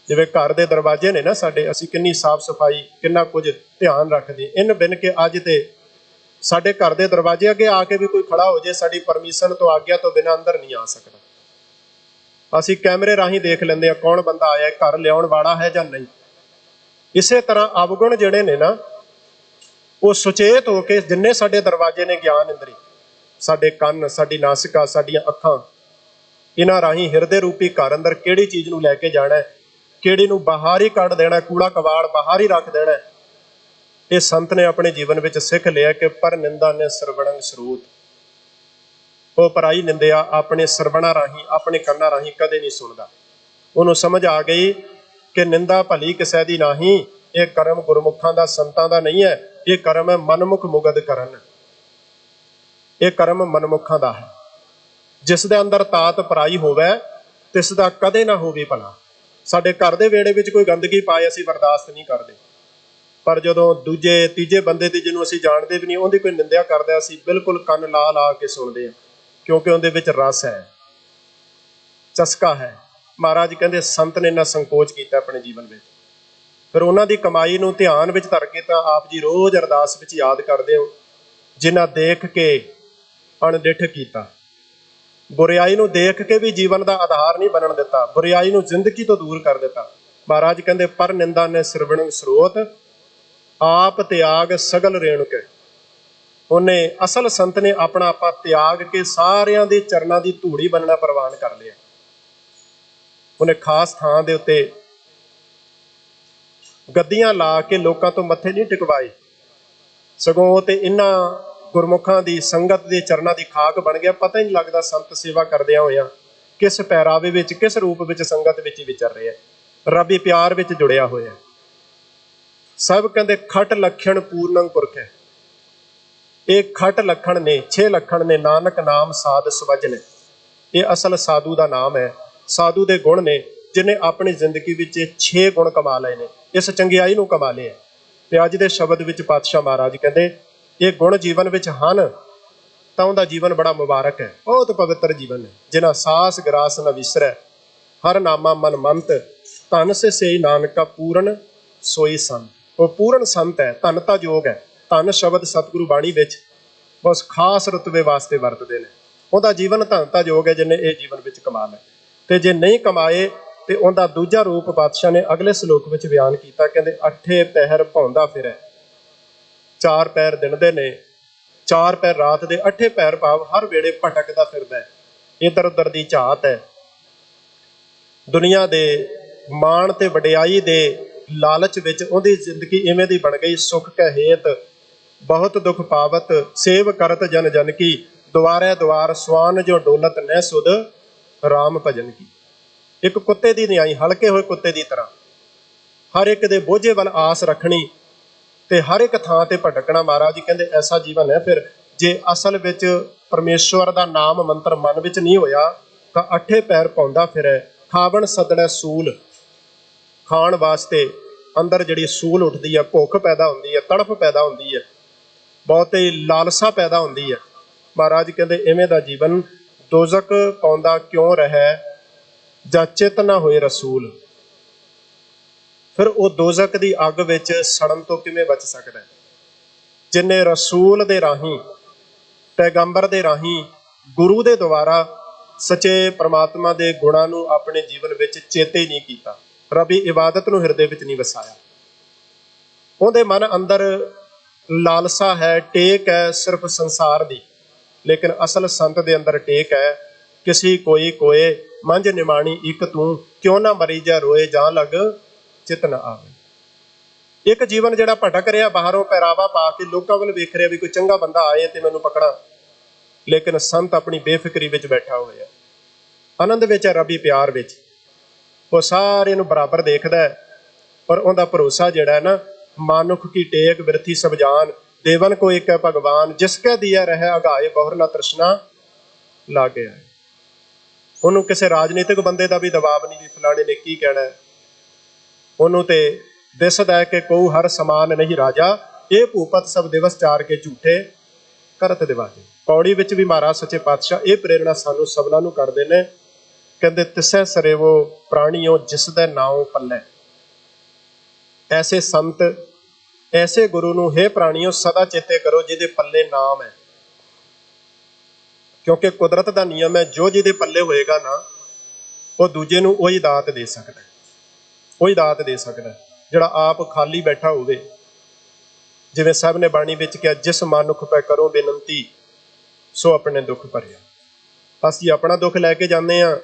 Speaker 1: ਜਿਵੇਂ ਘਰ ਦੇ ਦਰਵਾਜ਼ੇ ਨੇ ਨਾ ਸਾਡੇ, ਅਸੀਂ ਕਿੰਨੀ ਸਾਫ਼ ਸਫਾਈ, ਕਿੰਨਾ ਕੁਝ ਧਿਆਨ ਰੱਖਦੇ, ਇਨ ਬਿਨ ਕੇ ਅੱਜ ਤੇ ਸਾਡੇ ਘਰ ਦੇ ਦਰਵਾਜ਼ੇ ਅੱਗੇ ਆ ਕੇ ਵੀ ਕੋਈ ਖੜਾ ਹੋ ਜੇ, ਸਾਡੀ ਪਰਮਿਸ਼ਨ ਤੋਂ, ਆਗਿਆ ਤੋਂ ਬਿਨਾਂ ਅੰਦਰ ਨਹੀਂ ਆ ਸਕਦਾ। ਅਸੀਂ ਕੈਮਰੇ ਰਾਹੀਂ ਦੇਖ ਲੈਂਦੇ ਹਾਂ ਕੌਣ ਬੰਦਾ ਆਇਆ, ਘਰ ਲਿਆਉਣ ਵਾਲਾ ਹੈ ਜਾਂ ਨਹੀਂ। ਇਸੇ ਤਰ੍ਹਾਂ ਅਵਗੁਣ ਜਿਹੜੇ ਨੇ ਨਾ, ਉਹ ਸੁਚੇਤ ਹੋ ਕੇ ਜਿੰਨੇ ਸਾਡੇ ਦਰਵਾਜ਼ੇ ਨੇ ਗਿਆਨ ਇੰਦਰੀ, ਸਾਡੇ ਕੰਨ, ਸਾਡੀ ਨਾਸਿਕਾ, ਸਾਡੀਆਂ ਅੱਖਾਂ, ਇਹਨਾਂ ਰਾਹੀਂ ਹਿਰਦੇ ਰੂਪੀ ਘਰ ਅੰਦਰ ਕਿਹੜੀ ਚੀਜ਼ ਨੂੰ ਲੈ ਕੇ ਜਾਣਾ, ਕਿਹੜੀ ਨੂੰ ਬਾਹਰ ਹੀ ਕੱਢ ਦੇਣਾ, ਕੂੜਾ ਕਵਾੜ ਬਾਹਰ ਹੀ ਰੱਖ ਦੇਣਾ। ਇਹ ਸੰਤ ਨੇ ਆਪਣੇ ਜੀਵਨ ਵਿੱਚ ਸਿੱਖ ਲਿਆ ਕਿ ਪਰ ਨਿੰਦਾ ਨੇ ਸਰਵਣੰ ਸਰੂਤ, ਉਹ ਪਰਾਈ ਨਿੰਦਿਆ ਆਪਣੇ ਸਰਵਣਾ ਰਾਹੀਂ, ਆਪਣੇ ਕੰਨਾਂ ਰਾਹੀਂ ਕਦੇ ਨਹੀਂ ਸੁਣਦਾ। ਉਹਨੂੰ ਸਮਝ ਆ ਗਈ ਕਿ ਨਿੰਦਾ ਭਲੀ ਕਿਸੇ ਦੀ ਨਹੀਂ, ਇਹ ਕਰਮ ਗੁਰਮੁਖਾਂ ਦਾ, ਸੰਤਾਂ ਦਾ ਨਹੀਂ ਹੈ, ਇਹ ਕਰਮ ਹੈ ਮਨਮੁਖ ਮੁਗਦ ਕਰਨ, ਇਹ ਕਰਮ ਮਨਮੁਖਾਂ ਦਾ ਹੈ। ਜਿਸ ਦੇ ਅੰਦਰ ਤਾਤ ਪਰਾਈ ਹੋਵੇ ਤਿਸ ਦਾ ਕਦੇ ਨਾ ਹੋਵੇ ਭਲਾ। ਸਾਡੇ ਘਰ ਦੇ ਵਿਹੜੇ ਵਿੱਚ ਕੋਈ ਗੰਦਗੀ ਪਾਏ ਅਸੀਂ ਬਰਦਾਸ਼ਤ ਨਹੀਂ ਕਰਦੇ, ਪਰ ਜਦੋਂ ਦੂਜੇ ਤੀਜੇ ਬੰਦੇ ਦੀ, ਜਿਹਨੂੰ ਅਸੀਂ ਜਾਣਦੇ ਵੀ ਨਹੀਂ, ਉਹਦੀ ਕੋਈ ਨਿੰਦਿਆ ਕਰਦਾ, ਅਸੀਂ ਬਿਲਕੁਲ ਕੰਨ ਲਾ ਲਾ ਕੇ ਸੁਣਦੇ ਹਾਂ, ਕਿਉਂਕਿ ਉਹਦੇ ਵਿੱਚ ਰਸ ਹੈ, ਚਸਕਾ ਹੈ। ਮਹਾਰਾਜ ਕਹਿੰਦੇ ਸੰਤ ਨੇ ਇੰਨਾ ਸੰਕੋਚ ਕੀਤਾ ਆਪਣੇ ਜੀਵਨ ਵਿੱਚ। ਫਿਰ ਉਹਨਾਂ ਦੀ ਕਮਾਈ ਨੂੰ ਧਿਆਨ ਵਿੱਚ ਧਰ ਕੇ ਤਾਂ ਆਪ ਜੀ ਰੋਜ਼ ਅਰਦਾਸ ਵਿੱਚ ਯਾਦ ਕਰਦੇ ਹੋ, ਜਿਨ੍ਹਾਂ ਦੇਖ ਕੇ ਅਣਡਿੱਠ ਕੀਤਾ, ਬੁਰਿਆਈ ਨੂੰ ਦੇਖ ਕੇ ਵੀ ਜੀਵਨ ਦਾ ਆਧਾਰ ਨਹੀਂ ਬਣਨ ਦਿੱਤਾ, ਬੁਰਿਆਈ ਨੂੰ ਜ਼ਿੰਦਗੀ ਤੋਂ ਦੂਰ ਕਰ ਦਿੱਤਾ। ਮਹਾਰਾਜ ਕਹਿੰਦੇ ਪਰ ਨਿੰਦਾ ਨੇ ਸਿਰਵਣੰ ਸਰੋਤ, ਆਪ ਤਿਆਗ ਸਗਲ ਰੇਣੁਕੇ। ਉਹਨੇ, ਅਸਲ ਸੰਤ ਨੇ ਆਪਣਾ ਆਪਾ ਤਿਆਗ ਕੇ ਸਾਰਿਆਂ ਦੇ ਚਰਨਾਂ ਦੀ ਧੂੜੀ ਬਣਨਾ ਪ੍ਰਵਾਨ ਕਰ ਲਿਆ। ਉਹਨੇ ਖਾਸ ਥਾਂ ਦੇ ਉੱਤੇ ਗੱਦੀਆਂ ਲਾ ਕੇ ਲੋਕਾਂ ਤੋਂ ਮੱਥੇ ਨਹੀਂ ਟਿਕਵਾਏ, ਸਗੋਂ ਤੇ ਇਹਨਾਂ ਗੁਰਮੁਖਾਂ ਦੀ ਸੰਗਤ ਦੇ ਚਰਨਾਂ ਦੀ ਖਾਕ ਬਣ ਗਿਆ। ਪਤਾ ਹੀ ਨਹੀਂ ਲੱਗਦਾ ਸੰਤ ਸੇਵਾ ਕਰਦਿਆਂ ਹੋਇਆਂ ਕਿਸ ਪਹਿਰਾਵੇ ਵਿੱਚ, ਕਿਸ ਰੂਪ ਵਿੱਚ ਸੰਗਤ ਵਿੱਚ ਵਿਚਰ ਰਿਹਾ, ਰੱਬੀ ਪਿਆਰ ਵਿੱਚ ਜੁੜਿਆ ਹੋਇਆ। ਸਭ ਕਹਿੰਦੇ ਖਟ ਲਖਣ ਪੂਰਨੰ ਪੁਰਖ ਹੈ। ਇਹ ਖਟ ਲਖਣ ਨੇ, 6 ਲਖਣ ਨੇ, ਨਾਨਕ ਨਾਮ ਸਾਧ ਸਵਜ ਨੇ। ਇਹ ਅਸਲ ਸਾਧੂ ਦਾ ਨਾਮ ਹੈ, ਸਾਧੂ ਦੇ ਗੁਣ ਨੇ, ਜਿਹਨੇ ਆਪਣੀ ਜ਼ਿੰਦਗੀ ਵਿੱਚ 6 ਗੁਣ ਕਮਾ ਲਏ ਨੇ, ਇਸ ਚੰਗਿਆਈ ਨੂੰ ਕਮਾ ਲਿਆ। ਤੇ ਅੱਜ ਦੇ ਸ਼ਬਦ ਵਿੱਚ ਪਾਤਸ਼ਾਹ ਮਹਾਰਾਜ ਕਹਿੰਦੇ ਇਹ ਗੁਣ ਜੀਵਨ ਵਿੱਚ ਹਨ ਤਾਂ ਉਹਦਾ ਜੀਵਨ ਬੜਾ ਮੁਬਾਰਕ ਹੈ, ਬਹੁਤ ਪਵਿੱਤਰ ਜੀਵਨ ਹੈ। ਜਿਨ੍ਹਾਂ ਸਾਸ ਗਰਾਸ ਨ ਵਿਸਰੈ, ਹਰ ਨਾਮਾ ਮਨ ਮੰਤ, ਧਨ ਸੇ ਨਾਨਕਾ ਪੂਰਨ ਸੋਈ ਸੰਤ। ਉਹ ਪੂਰਨ ਸੰਤ ਹੈ, ਧਨਤਾ ਯੋਗ ਹੈ। ਧਨ ਸ਼ਬਦ ਸਤਿਗੁਰੂ ਬਾਣੀ ਵਿੱਚ ਉਸ ਖਾਸ ਰੁਤਬੇ ਵਾਸਤੇ ਵਰਤਦੇ ਨੇ। ਉਹਦਾ ਜੀਵਨ ਧਨਤਾ ਯੋਗ ਹੈ ਜਿਹਨੇ ਇਹ ਜੀਵਨ ਵਿੱਚ ਕਮਾ ਲਿਆ। ਤੇ ਜੇ ਨਹੀਂ ਕਮਾਏ ਤੇ ਉਹਦਾ ਦੂਜਾ ਰੂਪ ਪਾਤਸ਼ਾਹ ਨੇ ਅਗਲੇ ਸ਼ਲੋਕ ਵਿੱਚ ਬਿਆਨ ਕੀਤਾ, ਕਹਿੰਦੇ 8 ਪਹਿਰ ਭੌਂਦਾ ਫਿਰੈ। 4 ਪਹਿਰ ਦਿਨ ਦੇ ਨੇ, 4 ਪਹਿਰ ਰਾਤ ਦੇ, 8 ਪਹਿਰ ਭਾਵ ਹਰ ਵੇਲੇ ਭਟਕਦਾ ਫਿਰਦਾ ਹੈ, ਇੱਧਰ ਉੱਧਰ ਦੀ ਝਾਤ ਹੈ। ਦੁਨੀਆ ਦੇ ਮਾਣ ਤੇ ਵਡਿਆਈ ਦੇ ਲਾਲਚ ਵਿੱਚ ਉਹਦੀ ਜ਼ਿੰਦਗੀ ਇਵੇਂ ਦੀ ਬਣ ਗਈ, ਸੁਖ ਕੈ ਹੇਤ ਬਹੁਤ ਦੁੱਖ ਪਾਵਤ, ਸੇਵ ਕਰਤ ਜਨ ਜਨ ਕੀ, ਦੁਆਰੇ ਦੁਆਰ ਸਵਾਨ ਜੋ ਡੋਲਤ ਨਹਿ ਸੁਧ, ਰਾਮ ਭਜਨ ਕੀ। ਇੱਕ ਕੁੱਤੇ ਦੀ ਨਿਆਈ, ਹਲਕੇ ਹੋਏ ਕੁੱਤੇ ਦੀ ਤਰ੍ਹਾਂ, ਹਰ ਇੱਕ ਦੇ ਬੋਝੇ ਵੱਲ ਆਸ ਰੱਖਣੀ ਤੇ ਹਰ ਇੱਕ ਥਾਂ ਤੇ ਭਟਕਣਾ। ਮਹਾਰਾਜ ਜੀ ਕਹਿੰਦੇ ਐਸਾ ਜੀਵਨ ਹੈ। ਫਿਰ ਜੇ ਅਸਲ ਵਿੱਚ ਪਰਮੇਸ਼ਵਰ ਦਾ ਨਾਮ ਮੰਤਰ ਮਨ ਵਿੱਚ ਨਹੀਂ ਹੋਇਆ ਤਾਂ 8 ਪਹਿਰ ਭੌਂਦਾ ਫਿਰੈ, ਖਾਵਣ ਸਦੜੈ ਸੂਲ। ਖਾਣ ਵਾਸਤੇ ਅੰਦਰ ਜਿਹੜੀ ਸੂਲ ਉੱਠਦੀ ਹੈ, ਭੁੱਖ ਪੈਦਾ ਹੁੰਦੀ ਹੈ, ਤੜਫ ਪੈਦਾ ਹੁੰਦੀ ਹੈ, ਬਹੁਤੀ ਲਾਲਸਾ ਪੈਦਾ ਹੁੰਦੀ ਹੈ। ਮਹਾਰਾਜ ਕਹਿੰਦੇ ਇਵੇਂ ਦਾ ਜੀਵਨ ਦੋਜ਼ਕ ਪਾਉਂਦਾ ਕਿਉਂ ਰਹਿ, ਜਾਂ ਚਿਤ ਨਾ ਹੋਏ ਰਸੂਲ। ਫਿਰ ਉਹ ਦੋਜ਼ਕ ਦੀ ਅੱਗ ਵਿੱਚ ਸੜਨ ਤੋਂ ਕਿਵੇਂ ਬਚ ਸਕਦਾ ਹੈ? ਜਿਨੇ ਰਸੂਲ ਦੇ ਰਾਹੀਂ, ਪੈਗੰਬਰ ਦੇ ਰਾਹੀਂ, ਗੁਰੂ ਦੇ ਦੁਆਰਾ ਸੱਚੇ ਪ੍ਰਮਾਤਮਾ ਦੇ ਗੁਣਾਂ ਨੂੰ ਆਪਣੇ ਜੀਵਨ ਵਿੱਚ ਚੇਤੇ ਨਹੀਂ ਕੀਤਾ, ਰੱਬੀ ਇਬਾਦਤ ਨੂੰ ਹਿਰਦੇ ਵਿੱਚ ਨਹੀਂ ਵਸਾਇਆ। ਉਹਦੇ ਮਨ ਅੰਦਰ ਲਾਲਸਾ ਹੈ, ਟੇਕ ਹੈ ਸਿਰਫ ਸੰਸਾਰ ਦੀ, ਲੇਕਿਨ ਅਸਲ ਸੰਤ ਦੇ ਅੰਦਰ ਟੇਕ ਹੈ ਕਿਸੀ ਕੋਈ ਕੋਏ, ਮੰਝ ਨਿਮਾਣੀ ਇੱਕ ਤੂੰ, ਕਿਉਂ ਨਾ ਮਰੀ ਜਾ ਰੋਏ, ਜਾਂ ਲੱਗ ਚਿਤ ਨਾ ਆਵੇ। ਇੱਕ ਜੀਵਨ ਜਿਹੜਾ ਭਟਕ ਰਿਹਾ, ਬਾਹਰੋਂ ਪਹਿਰਾਵਾ ਪਾ ਕੇ ਲੋਕਾਂ ਵੱਲ ਵੇਖ ਰਿਹਾ ਵੀ ਕੋਈ ਚੰਗਾ ਬੰਦਾ ਆਏ ਤੇ ਮੈਨੂੰ ਪਕੜਾਂ, ਲੇਕਿਨ ਸੰਤ ਆਪਣੀ ਬੇਫਿਕਰੀ ਵਿੱਚ ਬੈਠਾ ਹੋਇਆ, ਆਨੰਦ ਵਿੱਚ ਹੈ, ਰੱਬੀ ਪਿਆਰ ਵਿੱਚ। ਉਹ ਸਾਰੇ ਨੂੰ ਬਰਾਬਰ ਦੇਖਦਾ ਹੈ, ਪਰ ਉਹਦਾ ਭਰੋਸਾ ਜਿਹੜਾ ਹੈ ਨਾ, ਮਾਨੁਖ ਕੀ ਟੇਕ ਬਿਰਥੀ ਸਭ ਜਾਨ, ਦੇਵਨ ਕੋ ਇੱਕ ਹੈ ਭਗਵਾਨ, ਜਿਸ ਕੈ ਦੀਆ ਰਹਿ ਅਗਾਏ ਬਹੁਰ ਨਾ ਤ੍ਰਿਸ਼ਨਾ ਲਾਗੇ ਆਏ। ਉਹਨੂੰ ਕਿਸੇ ਰਾਜਨੀਤਿਕ ਬੰਦੇ ਦਾ ਵੀ ਦਬਾਅ ਨਹੀਂ ਵੀ ਫਲਾਣੇ ਨੇ ਕੀ ਕਹਿਣਾ, ਉਹਨੂੰ ਤੇ दिसदा है कि कोऊ हर समान नहीं राजा, ये भूपत सब दिवस चार के झूठे करत दिवाजे। पौड़ी विच भी महाराज सच्चे पातशाह ये प्रेरणा सानू सबना नू करदे ने, कहंदे तिसै सरेवो प्राणियों जिसदे नाम पल्लै। ऐसे संत ऐसे गुरु नू हे प्राणियों सदा चेते करो जिहदे पल्ले नाम है, क्योंकि कुदरत का नियम है जो जिहदे पल्ले होएगा ना वो दूजे नू वही दात दे सकदा है, वही दात दे सकदा है जिहड़ा आप खाली बैठा होवे। जिवें साहब ने बाणी विच कहा, जिस मानुख पै करो बेनंती सो अपने दुख भरिया। असीं अपना दुख लैके जाने आ,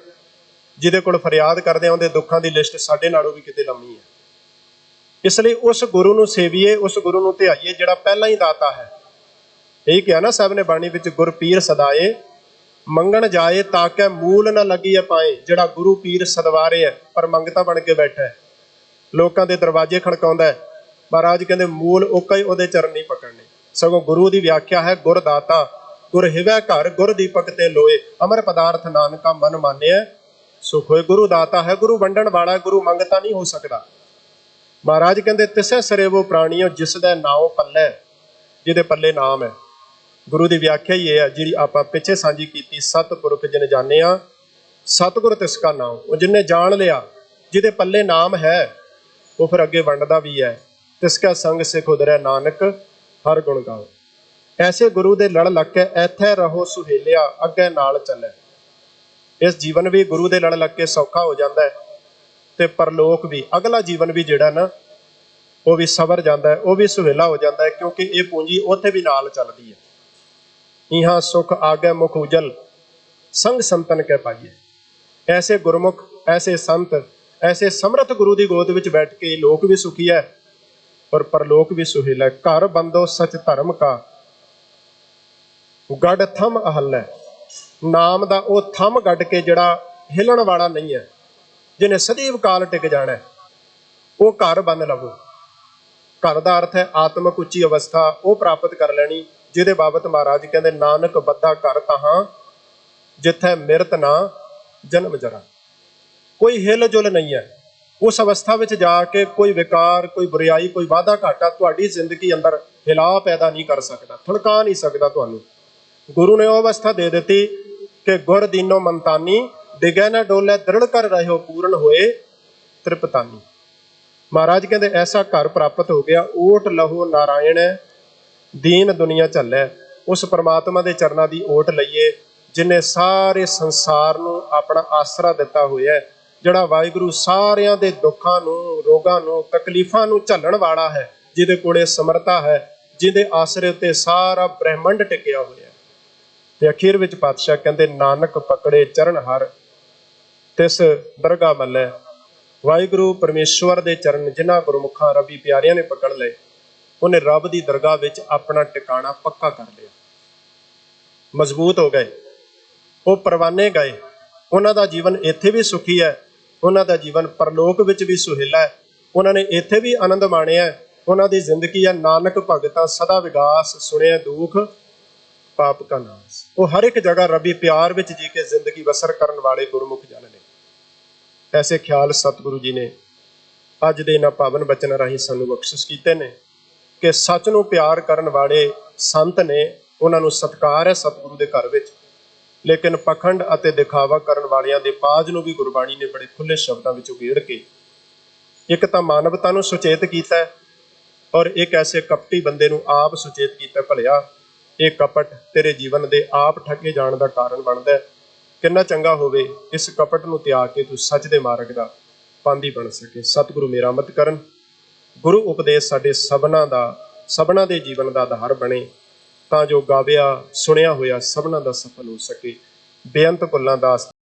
Speaker 1: जिहदे कोल फरियाद करदे आं उहदे दुखां दी लिस्ट साडे नालों भी किते लंमी है। इसलिए उस गुरु नू सेवीए, उस गुरु नू ध्याईए जिहड़ा पहला ही दाता है। यही कहा ना साहब ने बाणी विच, गुर पीर सदाए मंगण जाए ताके मूल न लगी पाए। जिहड़ा गुरु पीर सदवारे है पर मंगता बन के बैठा है, लोकां दे दरवाजे खड़काउंदा है, महाराज कहंदे मूल ओका ही उहदे चरण नहीं पकड़ने। सगों गुरु की व्याख्या है गुर दाता गुर हिवै घर गुर दीपक ते लोए, अमर पदार्थ नानका मन मानिया सुख होए। गुरु दाता है, गुरु वंडण वाला है, गुरु मंगता नहीं हो सकता। महाराज कहंदे तिसै सरेवो प्राणियों जिसदे नाम पल्लै, जिहदे पल्ले नाम है। गुरु की व्याख्या ही है जी आप पिछे सांझी की, सतपुरख जिन जानिया सतगुर तिसका नाम। वो जिन्हें जान लिया जिहदे पल्ले नाम है वो फिर अगे वंडदा भी है। तिसका संग सिख उदरै नानक हर गुण गाओ। ऐसे गुरु दे लड़ लग के ऐथे रहो सुहेलिया अगे नाल चले। इस जीवन भी गुरु दे लड़ लग के सौखा हो जाता है, ते परलोक भी अगला जीवन भी जिहड़ा ना वो भी सवर जाता है, वो भी सुहेला हो जाता है, क्योंकि ये पूंजी उत्थे भी नाल चलती है। इहाँ सुख आगे मुख उजल संग संतन के पाइए। ऐसे गुरमुख ऐसे संत ऐसे समर्थ गुरु की गोद विच बैठ के लोक भी सुखी है और परलोक भी सुहेला है। घर बंदो सच धर्म का गढ़ थम अहल है। नाम दा वो थम गढ़ के जिहड़ा हिलण वाला नहीं है, जिन्हें सदैव काल टिक जाना है, वो घर बन लवो। घर का अर्थ है आत्मक उच्ची अवस्था, वो प्राप्त कर लैनी, जिहदे बाबत महाराज कहते नानक बद्धा घर तहां जिथे मिरत ना जन्म जरा। कोई हिल जुल नहीं है। उस अवस्था में जाके कोई विकार कोई बुराई कोई वाधा घाटा तुहाडी जिंदगी अंदर हिला पैदा नहीं कर सकता, थड़का नहीं सकता तुहानू। गुरु ने वह अवस्था दे दी कि गुर दीनो मनतानी डिगै न डोले दृढ़ कर रहे हो पूर्ण होए त्रिपतानी। महाराज कहते ऐसा घर प्राप्त हो गया, ओट लहो नारायण दीन दुनिया झल्लै। उस परमात्मा के चरणों की ओट लईए जिन्हें सारे संसार नू अपना आसरा दिता होया है, जिहड़ा वाहिगुरू सारियां दे दुखां नू रोगां नू तकलीफां नू झल्लण वाला है, जिहदे कोले समर्था है, जिहदे आसरे उत्ते सारा ब्रह्मंड टिकिया होया है। ते अखीर विच पातशाह कहंदे नानक पकड़े चरण हर तिस दरगाह मल्लै। वाहिगुरू परमेश्वर दे चरण जिन्हां गुरमुखां रबी प्यारियां ने पकड़ लए, उन्हें रब की दरगाह विच अपना टिकाणा पक्का कर लिया, मजबूत हो गए, वो परवाने गए। उन्हां दा जीवन इत्थे भी सुखी है, उन्हां दा जीवन परलोक विच भी सुहेला है, उन्होंने इत्थे भी आनंद माणिया है। उन्हां दी जिंदगी है नानक भगतां सदा विगास, सुने दुख पाप का नाश। वो हर एक जगह रबी प्यार विच जी के जिंदगी बसर करन वाले गुरमुख जन ने। ऐसे ख्याल सतगुरु जी ने अज दे इन्हां पावन बचन राही सानू बख्शिश कीते ने कि सच नूं प्यार करन वाले संत ने, उन्हां नूं सत्कार है सतगुरु दे घर विच, लेकिन पखंड अते दिखावा करन वालियां दे पाज नूं भी गुरबाणी ने बड़े खुले शब्दां विच उगेड़ के एक तां मानवता नूं सुचेत कीता है और एक ऐसे कपटी बंदे नूं आप सुचेत कीता, भलिया ये कपट तेरे जीवन दे आप ठगे जाण दा कारण बनदा है। किन्ना चंगा होवे इस कपट नूं त्याग के तू सच दे मार्ग दा पांधी बन सके। सतगुरु मेरा मत करन। गुरु उपदेश साडे सबना दे जीवन दा आधार बने, तां जो गाविया सुनिया होया सबना दा सफल हो सके। बेअंत भुल्लां दा